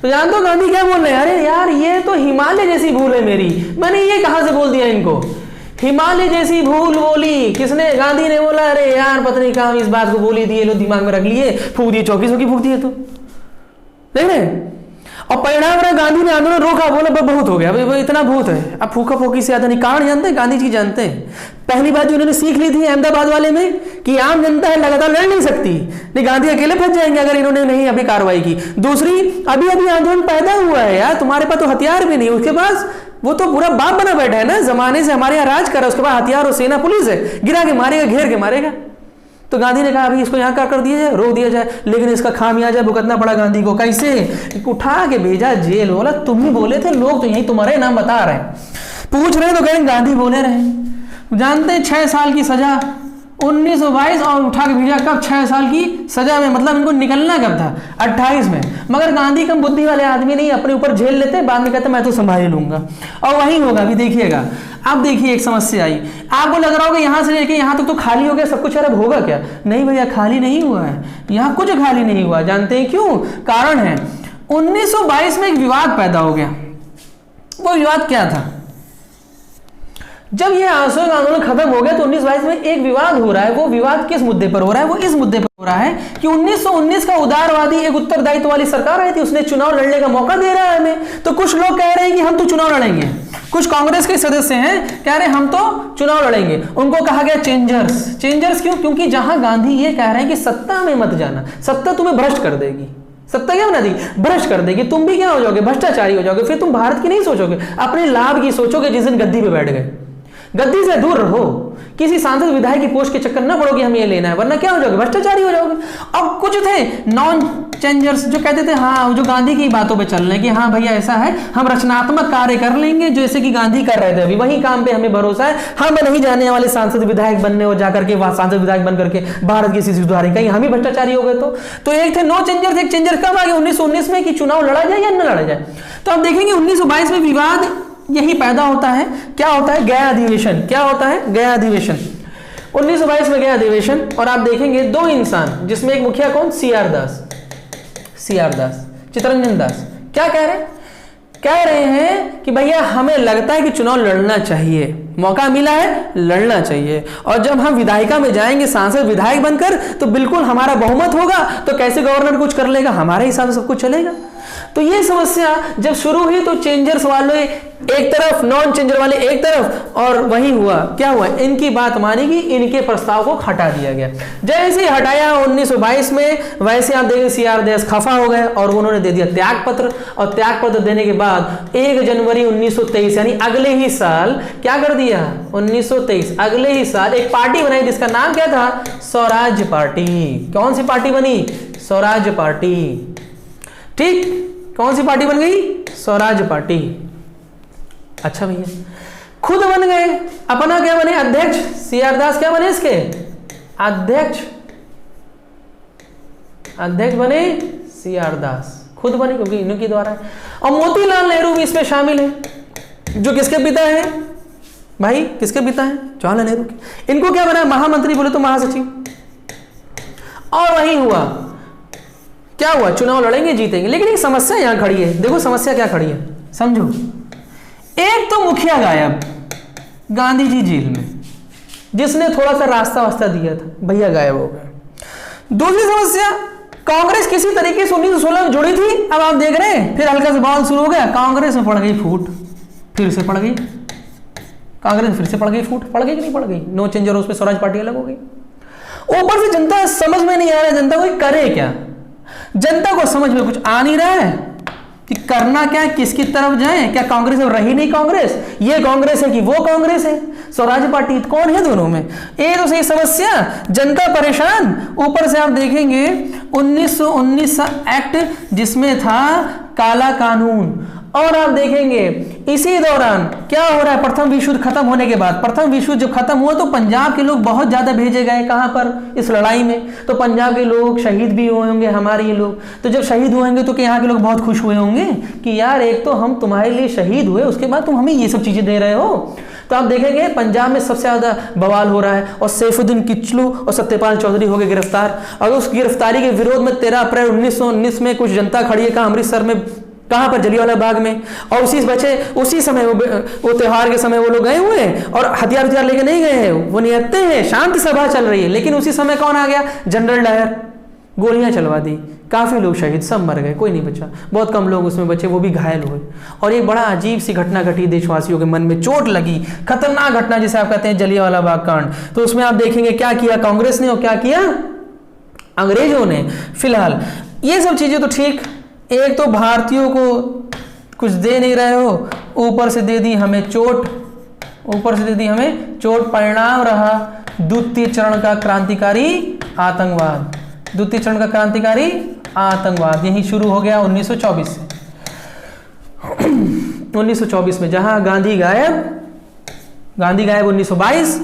तो जान दो गांधी क्या बोल रहे हैं, अरे यार ये तो हिमालय जैसी भूल है मेरी, मैंने ये कहां से बोल दिया इनको, हिमालय जैसी भूल बोली किसने? गांधी ने बोला अरे यार पता नहीं कहाँ इस बात को बोली थी, ये लो दिमाग में रख लिए, फूक दिए, चौकी फूक दिए। तो देख रहे और परिणाम रहा गांधी ने आंदोलन रोका, बोला बहुत हो गया, भाई इतना बहुत है, अब फूका फूकी से ज्यादा नहीं। कारण जानते हैं, गांधी जी जानते हैं। पहली बात जो उन्होंने सीख ली थी अहमदाबाद वाले में कि आम जनता है लगातार लड़ नहीं सकती, नहीं गांधी अकेले फंस जाएंगे अगर इन्होंने नहीं अभी कार्रवाई की। दूसरी, अभी अभी आंदोलन पैदा हुआ है यार, तुम्हारे पास तो हथियार भी नहीं, उसके पास वो तो पूरा बाप बना बैठा है ना, जमाने से हमारे यहाँ राज कर रहा है, उसके बाद हथियार और सेना पुलिस है, गिरा के मारेगा, घेर के मारेगा। तो गांधी ने कहा अभी इसको यहाँ कर दिया जाए, रोक दिया जाए, लेकिन इसका खामियाजा भुगतना पड़ा गांधी को। कैसे? उठा के भेजा जेल। बोला तुम ही बोले थे, लोग तो यही तुम्हारे नाम बता रहे हैं, पूछ रहे तो कहें गांधी बोले रहे। जानते हैं 6 साल की सजा 1922 और उठा के भेजा कब? 6 साल की सजा में, मतलब इनको निकलना कब था? 28 में। मगर गांधी कम बुद्धि वाले आदमी नहीं, अपने ऊपर झेल लेते, बाद में कहते मैं तो संभाल लूंगा, और वही होगा। अभी देखिएगा, अब देखिए एक समस्या आई, आपको लग रहा होगा यहां से लेके यहां तक तो खाली हो गया सब कुछ, अब होगा क्या? नहीं भैया, खाली नहीं हुआ है, यहां कुछ खाली नहीं हुआ। जानते हैं क्यों? कारण है 1922 में एक विवाद पैदा हो गया। वो विवाद क्या था? जब ये असहयोग आंदोलन खत्म हो गया तो 1922 में एक विवाद हो रहा है। वो विवाद किस मुद्दे पर हो रहा है? वो इस मुद्दे पर हो रहा है कि 1919 का उदारवादी एक उत्तरदायित्व वाली सरकार आई थी, उसने चुनाव लड़ने का मौका दे रहा है हमें। तो कुछ लोग कह रहे हैं कि हम तो चुनाव लड़ेंगे, कुछ कांग्रेस के सदस्य हैं कह रहे हैं हम तो चुनाव लड़ेंगे। उनको कहा गया चेंजर्स। चेंजर्स क्यों? क्योंकि जहां गांधी ये कह रहे हैं कि सत्ता में मत जाना, सत्ता तुम्हें भ्रष्ट कर देगी। सत्ता क्या बना दी? भ्रष्ट कर देगी, तुम भी क्या हो जाओगे? भ्रष्टाचारी हो जाओगे। फिर तुम भारत की नहीं सोचोगे, अपने लाभ की सोचोगे। जिस दिन गद्दी पे बैठ गए, गद्दी से दूर रहो, किसी सांसद विधायक की पोस्ट के चक्कर ना पड़ोगे हमें ये लेना है, वरना क्या हो जाओगे? भ्रष्टाचारी हो जाओगे। अब कुछ थे नॉन चेंजर्स जो कहते थे हाँ, जो गांधी की बातों पे चल रहे हैं कि हाँ भैया ऐसा है, हम रचनात्मक कार्य कर लेंगे जैसे कि गांधी कर रहे थे, अभी वही काम पे हमें भरोसा है, हम नहीं जाने वाले सांसद विधायक बनने और जाकर के वहां सांसद विधायक बन करके भारत की स्थिति सुधारें, कहीं हम ही भ्रष्टाचारी हो गए। तो एक थे नो चेंजर्स, एक चेंजर कब आ गए? 1919 में कि चुनाव लड़ा जाए या न लड़ा जाए। तो आप देखेंगे 1922 में विवाद यही पैदा होता है। क्या होता है? गया अधिवेशन। क्या होता है? गया अधिवेशन। 1922 में गया अधिवेशन, और आप देखेंगे 2 इंसान, जिसमें एक मुखिया कौन? सीआर दास, चित्तरंजन दास। क्या कह रहे हैं? कह रहे हैं कि भैया हमें लगता है कि चुनाव लड़ना चाहिए, मौका मिला है लड़ना चाहिए, और जब हम विधायिका में जाएंगे सांसद विधायक बनकर तो बिल्कुल हमारा बहुमत होगा, तो कैसे गवर्नर कुछ कर लेगा, हमारे हिसाब से सब कुछ चलेगा। तो ये समस्या जब शुरू हुई तो चेंजर्स वाले एक तरफ, नॉन चेंजर वाले एक तरफ, और वही हुआ। क्या हुआ? इनकी बात मानी गई, इनके प्रस्ताव को हटा दिया गया। जैसे ही हटाया 1922 में, वैसे आप देखें सीआर दास खफा हो गए और उन्होंने दे दिया त्यागपत्र, और त्यागपत्र देने के बाद 1 जनवरी 1923 यानी अगले ही साल क्या कर दिया? 1923 अगले ही साल एक पार्टी बनाई जिसका नाम क्या था? स्वराज्य पार्टी। कौन सी पार्टी बनी? स्वराज्य पार्टी। ठीक, कौन सी पार्टी बन गई? स्वराज्य पार्टी। अच्छा भैया, खुद बन गए, अपना क्या बने? अध्यक्ष। सीआर दास क्या बने? इसके अध्यक्ष बने सीआर दास, खुद बने क्योंकि इन्हीं द्वारा है। और मोतीलाल नेहरू भी इसमें शामिल है, जो किसके पिता है भाई? किसके पिता है? जवाहरलाल नेहरू के। इनको क्या बना? महामंत्री, बोले तो महासचिव। और वही हुआ, क्या हुआ? चुनाव लड़ेंगे, जीतेंगे। लेकिन एक समस्या यहां खड़ी है। देखो समस्या क्या खड़ी है, समझो। एक तो मुखिया गायब, गांधी जी जेल में, जिसने थोड़ा सा रास्ता वास्ता दिया था, भैया गायब हो गए। दूसरी समस्या, कांग्रेस किसी तरीके से 1916 में जुड़ी थी, अब आप देख रहे हैं फिर हल्का से बवाल शुरू हो गया, कांग्रेस में पड़ गई फूट, फिर से पड़ गई कांग्रेस में, फिर से पड़ गई फूट। पड़ गई कि नहीं पड़ गई? नो चेंजर, उस पर स्वराज पार्टी अलग हो गई। ऊपर से जनता समझ में नहीं आ रहा है, जनता को करे क्या? जनता को समझ में कुछ आ नहीं रहा है कि करना क्या है, किसकी तरफ जाए। क्या कांग्रेस अब रही नहीं कांग्रेस? ये कांग्रेस है कि वो कांग्रेस है? स्वराज पार्टी कौन है दोनों में? ये तो सही समस्या, जनता परेशान। ऊपर से आप देखेंगे 1919 एक्ट जिसमें था काला कानून, और आप देखेंगे इसी दौरान क्या हो रहा है? प्रथम विश्व युद्ध खत्म होने के बाद, प्रथम विश्व युद्ध जब खत्म हुआ तो पंजाब के लोग बहुत ज्यादा भेजे गए। कहां पर? इस लड़ाई में। तो पंजाब के लोग शहीद भी हुए होंगे, हमारे ये लोग। तो जब शहीद हुएंगे तो यहाँ के लोग बहुत खुश हुए होंगे कि यार एक तो हम तुम्हारे लिए शहीद हुए, उसके बाद तुम हमें ये सब चीजें दे रहे हो। तो आप देखेंगे पंजाब में सबसे ज्यादा बवाल हो रहा है, और सैफुद्दीन किचलू और सत्यपाल चौधरी हो गए गिरफ्तार। और उस गिरफ्तारी के विरोध में 13 अप्रैल 1919 में कुछ जनता खड़ी है। कहाँ? अमृतसर में। कहाँ पर? जलियांवाला बाग में। और उसी समय वो त्योहार के समय वो लोग गए हुए हैं और हथियार लेके नहीं गए हैं, वो निहत्ते हैं, शांति सभा चल रही है, लेकिन उसी समय कौन आ गया? जनरल डायर, गोलियां चलवा दी, काफी लोग शहीद, सब मर गए, कोई नहीं बचा, बहुत कम लोग उसमें बचे, वो भी घायल हुए। और एक बड़ा अजीब सी घटना घटी, देशवासियों के मन में चोट लगी, खतरनाक घटना जिसे आप कहते हैं जलियांवाला बाग कांड। तो उसमें आप देखेंगे क्या किया कांग्रेस ने और क्या किया अंग्रेजों ने। फिलहाल ये सब चीजें तो ठीक, एक तो भारतीयों को कुछ दे नहीं रहे हो, ऊपर से दे दी हमें चोट, परिणाम रहा द्वितीय चरण का क्रांतिकारी आतंकवाद। द्वितीय चरण का क्रांतिकारी आतंकवाद यही शुरू हो गया 1924 से। 1924 में जहां गांधी गायब 1922,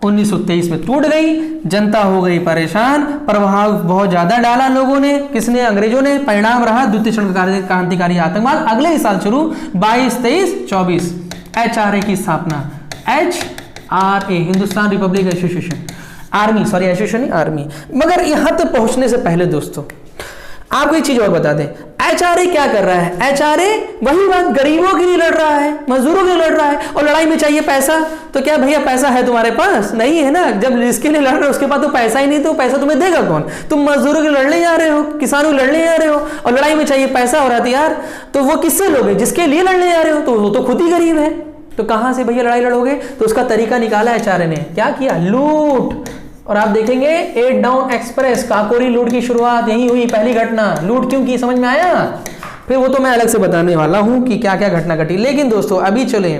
1923 में टूट गई, जनता हो गई परेशान, प्रभाव बहुत ज्यादा डाला लोगों ने, किसने? अंग्रेजों ने। परिणाम रहा द्वितीय चरण का क्रांतिकारी आतंकवाद। अगले ही साल शुरू 22, 23, 24 HRA की स्थापना। HRA Hindustan Republic association, army. मगर यहां तक पहुंचने से पहले दोस्तों आपको एक चीज और बता दें, HRA क्या कर रहा है? HRA वही बात, गरीबों के लिए लड़ रहा है, मजदूरों के लिए लड़ रहा है। और लड़ाई में चाहिए पैसा, तो क्या भैया पैसा है तुम्हारे पास? नहीं है ना। जब जिसके लिए लड़ रहे हो उसके पास तो पैसा ही नहीं, तो पैसा तुम्हें देगा कौन? तुम मजदूरों के लड़ने जा रहे हो, किसानों के लड़ने जा रहे हो, और लड़ाई में चाहिए पैसा और हथियार, तो वो किससे लोगे? जिसके लिए लड़ने जा रहे हो, तो वो तो खुद ही गरीब है, तो कहां से भैया लड़ाई लड़ोगे? तो उसका तरीका निकाला HRA ने, क्या किया? लूट। और आप देखेंगे 8 डाउन एक्सप्रेस, काकोरी लूट की शुरुआत यही हुई, पहली घटना। लूट क्यों की, समझ में आया? फिर वो तो मैं अलग से बताने वाला हूं कि क्या क्या घटना घटी। लेकिन दोस्तों अभी चले,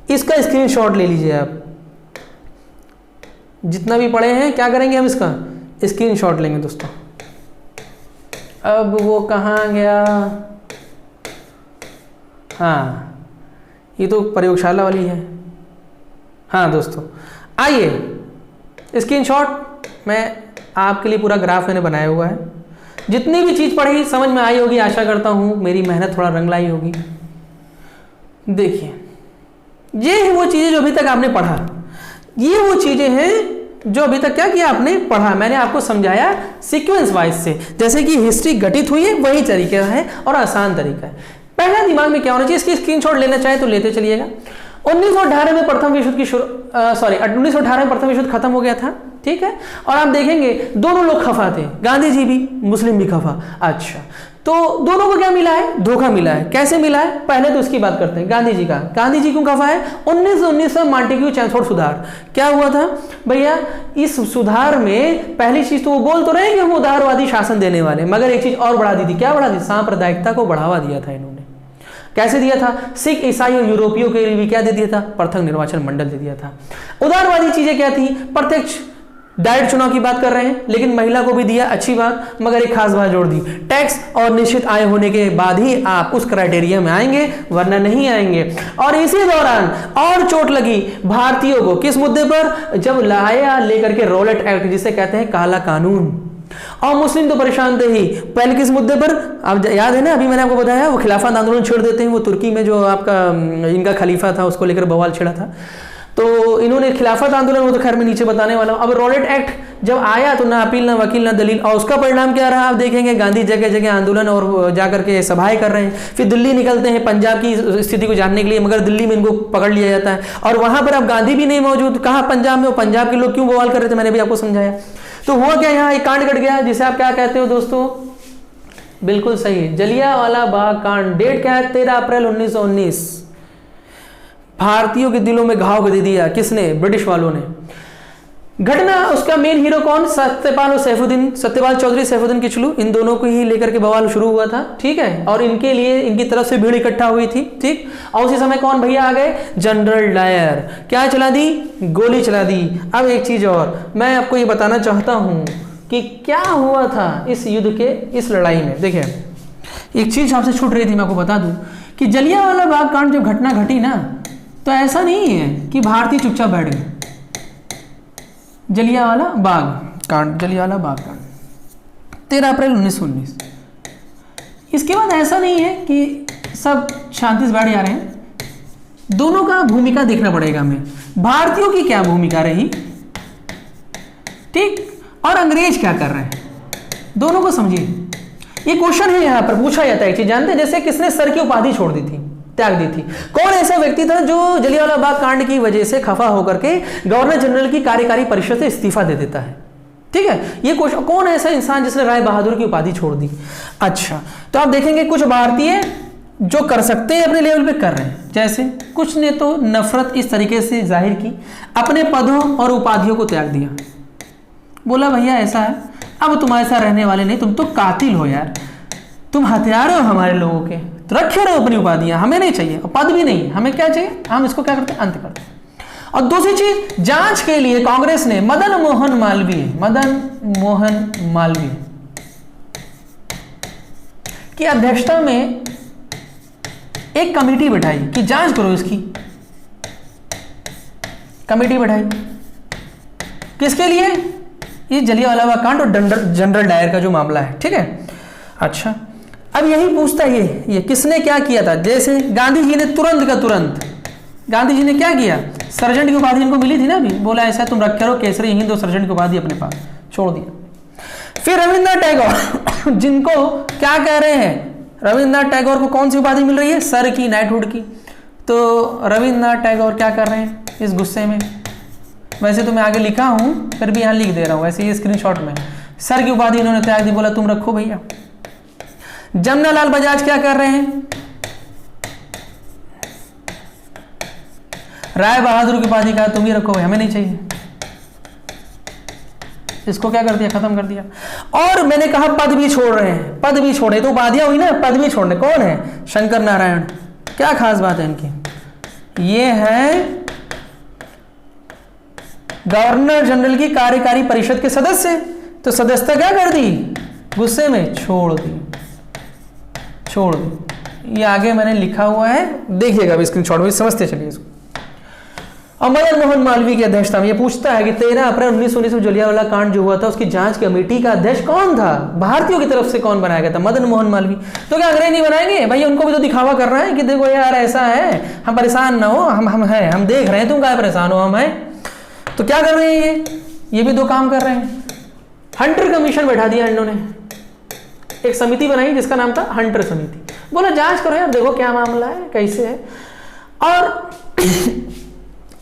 इसका स्क्रीनशॉट ले लीजिए आप, जितना भी पढ़े हैं क्या करेंगे हम, इसका स्क्रीनशॉट लेंगे दोस्तों। अब वो कहां गया? हाँ, ये तो प्रयोगशाला वाली है। हाँ दोस्तों आइए, स्क्रीनशॉट मैं आपके लिए पूरा ग्राफ मैंने बनाया हुआ है। जितनी भी चीज पढ़ी समझ में आई होगी, आशा करता हूं मेरी मेहनत थोड़ा रंग लाई होगी। देखिए, ये है वो चीजें जो अभी तक आपने पढ़ा, ये वो चीजें हैं जो अभी तक क्या किया आपने पढ़ा। मैंने आपको समझाया सीक्वेंस वाइज से, जैसे कि हिस्ट्री घटित हुई है वही तरीका है और आसान तरीका है। पहला दिमाग में क्या होना चाहिए, इसकी स्क्रीनशॉट लेना चाहे तो लेते चलिएगा। 1918 में प्रथम विश्व की 1918 में प्रथम विश्व खत्म हो गया था, ठीक है। और आप देखेंगे दोनों लोग खफा थे, गांधी जी भी, मुस्लिम भी खफा। अच्छा, तो दोनों को क्या मिला है? धोखा मिला है। कैसे मिला है? पहले तो इसकी बात करते हैं गांधी जी का। गांधी जी क्यों खफा है? 1919 में मॉन्टेग्यू चैम्सफोर्ड सुधार क्या हुआ था भैया? इस सुधार में पहली चीज तो वो बोल तो रहे कि हम उदारवादी शासन देने वाले, मगर एक चीज और बढ़ा दी थी। क्या बढ़ा दी? सांप्रदायिकता को बढ़ावा दिया था इन्होंने। कैसे दिया था? सिख, ईसाई और यूरोपियों के लिए भी क्या दे दिया था? पृथक निर्वाचन मंडल दे दिया था। उदारवादी चीजें क्या थी? प्रत्यक्ष डायरेक्ट चुनाव की बात कर रहे हैं, लेकिन महिला को भी दिया, अच्छी बात, मगर एक खास बात जोड़ दी, टैक्स और निश्चित आय होने के बाद ही आप उस क्राइटेरिया में आएंगे, वरना नहीं आएंगे। और इसी दौरान और चोट लगी भारतीयों को, किस मुद्दे पर? जब लाया लेकर के रॉलेट एक्ट, जिसे कहते हैं काला कानून। और मुस्लिम तो परेशान थे ही, पहले किस मुद्दे पर? आप याद है ना, अभी मैंने आपको बताया, वो खिलाफत आंदोलन छेड़ देते हैं। वो तुर्की में जो आपका इनका खलीफा था, उसको लेकर बवाल छेड़ा था, तो इन्होंने खिलाफत आंदोलन, वो तो खैर मैं नीचे बताने वाला हूं। अब रॉलेट एक्ट जब आया तो ना अपील, ना वकील, ना दलील, और उसका परिणाम क्या रहा आप देखेंगे। गांधी जगह जगह आंदोलन और जाकर के सभाएं कर रहे हैं। फिर दिल्ली निकलते हैं पंजाब की स्थिति को जानने के लिए, मगर दिल्ली में इनको पकड़ लिया जाता है, और वहां पर अब गांधी भी नहीं मौजूद। कहाँ? पंजाब में। पंजाब के लोग क्यों बवाल कर रहे थे, मैंने भी आपको समझाया। तो हुआ क्या, यहाँ एक कांड घट गया, जिसे आप क्या कहते हो दोस्तों? बिल्कुल सही, जलियांवाला बाग कांड। डेट क्या है? 13 अप्रैल 1919। भारतीयों के दिलों में घाव दे दिया, किसने? ब्रिटिश वालों ने। घटना, उसका मेन हीरो कौन? सत्यपाल और सैफुद्दीन, सत्यपाल चौधरी, सैफुद्दीन किचलू, इन दोनों को ही लेकर के बवाल शुरू हुआ था, ठीक है। और इनके लिए इनकी तरफ से भीड़ इकट्ठा हुई थी, ठीक। और उसी समय कौन भैया आ गए? General Dyer. क्या चला दी? गोली चला दी। अब एक चीज और मैं आपको ये बताना चाहता हूं कि क्या हुआ था इस युद्ध के, इस लड़ाई में। देखिए, एक चीज आपसे छूट रही थी, मैं आपको बता दूं कि जलियांवाला बाग कांड जब घटना घटी ना, तो ऐसा नहीं है कि भारतीय चुपचाप बैठ गए। जलियांवाला बाग कांड 13 अप्रैल 1919। इसके बाद ऐसा नहीं है कि सब शांति से बैठ जा रहे हैं। दोनों का भूमिका देखना पड़ेगा हमें। भारतीयों की क्या भूमिका रही, ठीक, और अंग्रेज क्या कर रहे हैं, दोनों को समझिए। ये क्वेश्चन है यहाँ पर पूछा जाता है एक चीज जानते हैं, जैसे किसने सर की उपाधि छोड़ दी थी, त्याग दी थी? कौन ऐसा व्यक्ति था जो जलियांवाला बाग कांड की वजह से खफा होकर के गवर्नर जनरल की कार्यकारी परिषद से इस्तीफा दे देता है? ठीक है, ये क्वेश्चन, कौन ऐसा इंसान जिसने राय बहादुर की उपाधि छोड़ दी? अच्छा, तो आप देखेंगे कुछ भारतीय जो कर सकते हैं अपने लेवल पे कर रहे हैं, जैसे कुछ ने तो नफरत इस तरीके से जाहिर की, अपने पदों और उपाधियों को त्याग दिया, बोला भैया ऐसा है, अब तुम ऐसा रहने वाले नहीं, तुम तो कातिल हो यार, तुम हथियार हो हमारे लोगों के, तो रखे रहो अपनी उपाधियां, हमें नहीं चाहिए, और पद भी नहीं, हमें क्या चाहिए, हम इसको क्या करते हैं, अंत करते हैं। और दूसरी चीज, जांच के लिए कांग्रेस ने मदन मोहन मालवीय की अध्यक्षता में एक कमेटी बैठाई कि जांच करो इसकी। कमेटी बैठाई किसके लिए? ये जलियांवाला बाग कांड और जनरल डायर का जो मामला है, ठीक है। अच्छा, अब यही पूछता है ये किसने क्या किया था? जैसे गांधी जी ने तुरंत का तुरंत, गांधी जी ने क्या किया, सर्जेंट की उपाधि इनको मिली थी ना, अभी बोला ऐसा तुम रखे रहो केसरी हिंद और सर्जेंट की उपाधि अपने पास छोड़ दिया। फिर रविन्द्रनाथ टैगोर जिनको क्या कह रहे हैं, रविन्द्रनाथ टैगोर को कौन सी उपाधि मिल रही है, सर की, नाइटहुड की। तो रविन्द्रनाथ टैगोर क्या कर रहे हैं इस गुस्से में, वैसे तो मैं आगे लिखा हूं फिर भी यहां लिख दे रहा हूं, वैसे ये स्क्रीनशॉट में, सर की उपाधि इन्होंने त्याग दी, बोला तुम रखो भैया। जमनालाल बजाज क्या कर रहे हैं, राय बहादुर की उपाधि का तुम ही रखो, हमें नहीं चाहिए, इसको क्या कर दिया, खत्म कर दिया। और मैंने कहा पद भी छोड़ रहे हैं, पद भी छोड़े, तो उपाधियां हुई ना, पद भी छोड़ने, कौन है, शंकर नारायण। क्या खास बात है इनकी, ये है गवर्नर जनरल की कार्यकारी परिषद के सदस्य, तो सदस्यता क्या कर दी, गुस्से में छोड़ दी। ये आगे मैंने लिखा हुआ है, देखिएगा अभी स्क्रीनशॉट में, समझते चलिए इसको। और मदन मोहन मालवीय की अध्यक्षता में ये पूछता है कि 13 अप्रैल 1919 में जलियांवाला कांड जो हुआ था उसकी जांच कमेटी का अध्यक्ष कौन था, भारतीयों की तरफ से कौन बनाया गया था, मदन मोहन मालवीय। तो क्या अंग्रेज नहीं बनाएंगे भैया, उनको भी तो दिखावा कर रहा है कि देखो यार ऐसा है, हम परेशान ना हो, हम हैं, हम देख रहे हैं तुम क्या परेशान हो, हम हैं। तो क्या कर रहे हैं ये भी दो काम कर रहे हैं। हंटर कमीशन बैठा दिया इन्होंने, एक समिति बनाई जिसका नाम था हंटर समिति, बोला जांच करो यार, देखो क्या मामला है, कैसे है। और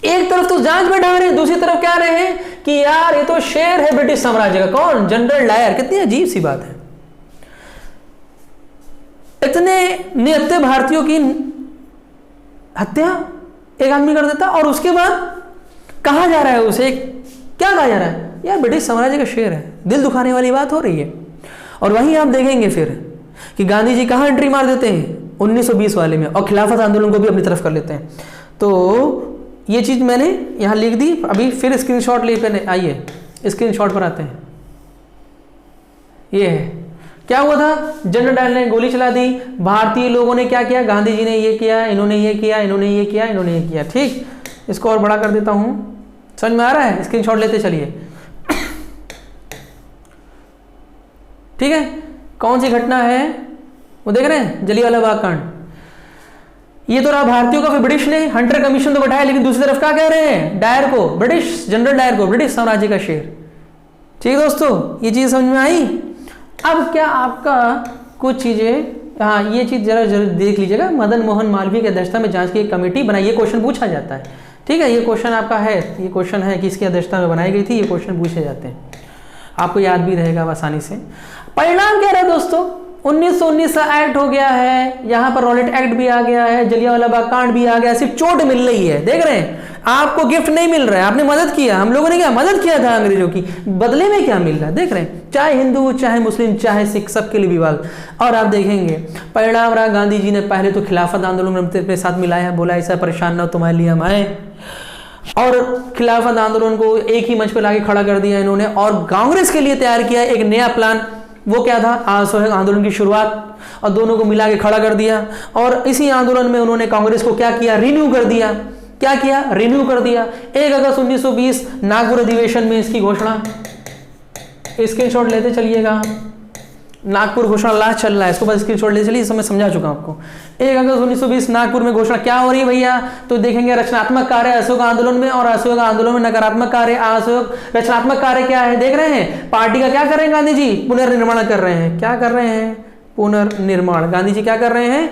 एक तरफ तो जांच बैठा रहे हैं, दूसरी तरफ क्या रहे हैं कि यार ये तो शेर है ब्रिटिश साम्राज्य का, कौन, जनरल डायर। कितनी अजीब सी बात है, इतने निहत्थे भारतीयों की हत्या एक आदमी कर देता, और उसके बाद कहा जा रहा है उसे, क्या कहा जा रहा है, यार ब्रिटिश साम्राज्य का शेर है। दिल दुखाने वाली बात हो रही है। और वहीं आप देखेंगे फिर कि गांधी जी कहां एंट्री मार देते हैं, 1920 वाले में, और खिलाफत आंदोलन को भी अपनी तरफ कर लेते हैं। तो ये चीज मैंने यहां लिख दी, अभी फिर स्क्रीनशॉट लेकर आइए, स्क्रीनशॉट पर आते हैं। ये है क्या हुआ था, जनरल डायर ने गोली चला दी, भारतीय लोगों ने क्या किया, गांधी जी ने ये किया, इन्होंने ये किया, इन्होंने ये किया, इन्होंने ये किया। ठीक, इसको और बड़ा कर देता हूं, समझ में आ रहा है, स्क्रीनशॉट लेते चलिए। ठीक है, कौन सी घटना है वो देख रहे हैं, जलियांवाला बाग कांड। ये तो रहा भारतीयों का, फिर ब्रिटिश ने हंटर कमीशन तो बैठाया, लेकिन दूसरी तरफ क्या कह रहे हैं, डायर को, ब्रिटिश जनरल डायर को, ब्रिटिश साम्राज्य का शेर। ठीक है दोस्तों, ये चीज समझ में आई। अब क्या आपका कुछ चीजें, हाँ ये चीज जरा जरूर देख लीजिएगा, मदन मोहन मालवीय की अध्यक्षता में जांच की एक कमेटी बनाई, ये क्वेश्चन पूछा जाता है। ठीक है, ये क्वेश्चन आपका है, ये क्वेश्चन है कि इसकी अध्यक्षता में बनाई गई थी, ये क्वेश्चन पूछे जाते हैं, आपको याद भी रहेगा आसानी से। परिणाम क्या रहा दोस्तों, 1919 का एक्ट हो गया है, यहां पर रॉलेट एक्ट भी आ गया है, जलियांवाला बाग कांड भी आ गया, सिर्फ चोट मिल रही है, देख रहे हैं, आपको गिफ्ट नहीं मिल रहा है, आपने मदद किया, हम लोगों ने क्या मदद किया था अंग्रेजों की, बदले में क्या मिल रहा है, देख रहे हैं, चाहे हिंदू, चाहे मुस्लिम, चाहे सिख, सबके लिए विवाद। और आप देखेंगे परिणाम रहा, गांधी जी ने पहले तो खिलाफत आंदोलन में अपने साथ मिलाया, बोला ऐसा परेशान ना तुम्हारे लिए हम आए, और खिलाफत आंदोलन को एक ही मंच पर लाके खड़ा कर दिया इन्होंने, और कांग्रेस के लिए तैयार किया एक नया प्लान, वो क्या था, असहयोग आंदोलन की शुरुआत, और दोनों को मिला के खड़ा कर दिया। और इसी आंदोलन में उन्होंने कांग्रेस को क्या किया, रिन्यू कर दिया, क्या किया, रिन्यू कर दिया। 1 अगस्त 1920 नागपुर अधिवेशन में इसकी घोषणा, स्क्रीनशॉट लेते चलिएगा, नागपुर घोषणा लास्ट चल रहा है, इसको बस स्क्रीनशॉट ले चलिए, मैं समझा चुका हूं आपको। 1 अगस्त 1920 नागपुर में घोषणा क्या हो रही है भैया, तो देखेंगे रचनात्मक कार्य असहयोग आंदोलन में, और असहयोग आंदोलन में नकारात्मक कार्य, असहयोग रचनात्मक कार्य क्या है, देख रहे हैं, पार्टी का क्या कर रहे हैं गांधी जी, पुनर्निर्माण कर रहे हैं, क्या कर रहे हैं, पुनर्निर्माण। गांधी जी क्या कर रहे हैं?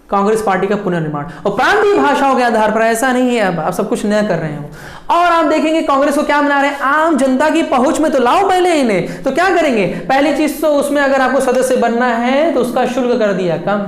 कांग्रेस पार्टी का पुनर्निर्माण। और प्रांतीय भाषाओं के आधार पर, ऐसा नहीं है अब आप सब कुछ नया कर रहे हो। और आप देखेंगे कांग्रेस को क्या बना रहे हैं? आम जनता की पहुंच में तो लाओ पहले इन्हें। तो क्या करेंगे? पहली चीज तो उसमें अगर आपको सदस्य बनना है तो उसका शुल्क कर दिया कम।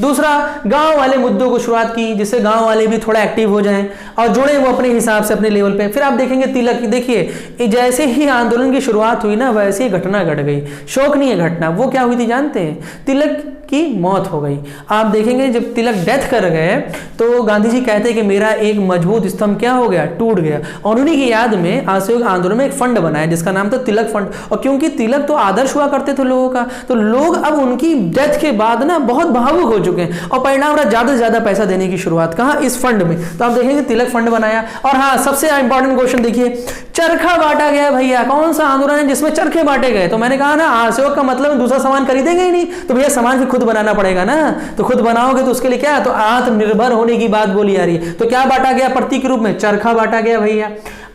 दूसरा, गांव वाले मुद्दों को शुरुआत की जिससे गांव वाले भी थोड़ा एक्टिव हो जाएं और जुड़े वो अपने हिसाब से अपने लेवल पे। फिर आप देखेंगे तिलक, देखिए जैसे ही आंदोलन की शुरुआत हुई ना वैसे ही घटना घट गई। शोकनीय घटना। वो क्या हुई थी जानते हैं? तिलक की मौत हो गई। आप देखेंगे जब तिलक डेथ कर गए तो गांधी जी कहते हैं कि मेरा एक मजबूत स्तंभ क्या हो गया? टूट गया। और उन्हीं की याद में असहयोग आंदोलन में एक फंड बनाया जिसका नाम था तिलक फंड। और क्योंकि तिलक तो आदर्श हुआ करते थे लोगों का, तो लोग अब उनकी डेथ के बाद ना बहुत भावुक हो चुके हैं और परिणाम रहा ज्यादा से ज्यादा पैसा देने की शुरुआत। कहां? इस फंड में। तो आप देखेंगे तिलक फंड बनाया। और हाँ, सबसे इंपॉर्टेंट क्वेश्चन देखिए, चरखा बांटा गया। भैया कौन सा आंदोलन है जिसमें चरखे बांटे गए? तो मैंने कहा ना, असहयोग का मतलब दूसरा सामान खरीदेंगे ही नहीं, तो भैया सामान भी खुद बनाना पड़ेगा ना। तो खुद बनाओगे तो उसके लिए क्या? तो आत्मनिर्भर होने की बात बोली जा रही है। तो क्या बांटा गया? प्रतीक रूप में चरखा बांटा गया भैया।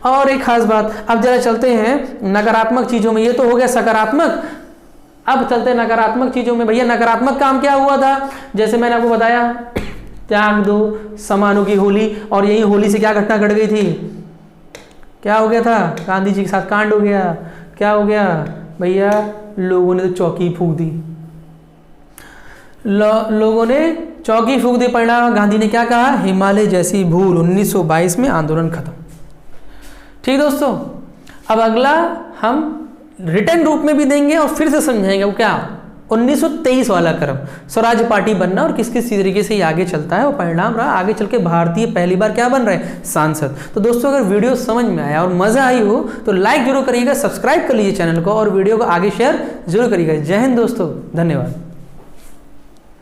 और एक खास बात, अब जरा चलते हैं नकारात्मक चीजों में। ये तो हो गया सकारात्मक, अब चलते हैं नकारात्मक चीजों में। भैया नकारात्मक काम क्या हुआ था? जैसे मैंने आपको बताया, त्याग दो समानों की होली। और यही होली से क्या घटना घट गई थी? क्या हो गया था? गांधी जी के साथ कांड हो गया। क्या हो गया भैया? लोगों ने तो चौकी फूंक दी। लोगों ने चौकी फूंक दी। परिणाम गांधी ने क्या कहा? हिमालय जैसी भूल। 1922 में आंदोलन खत्म। ठीक दोस्तों, अब अगला हम रिटर्न रूप में भी देंगे और फिर से समझाएंगे वो क्या 1923 वाला क्रम, स्वराज पार्टी बनना और किस किस तरीके से ये आगे चलता है। और परिणाम रहा आगे चल के भारतीय पहली बार क्या बन रहे हैं? सांसद। तो दोस्तों अगर वीडियो समझ में आया और मजा आई हो तो लाइक जरूर करिएगा, सब्सक्राइब कर लीजिए चैनल को और वीडियो को आगे शेयर जरूर करिएगा। जय हिंद दोस्तों, धन्यवाद।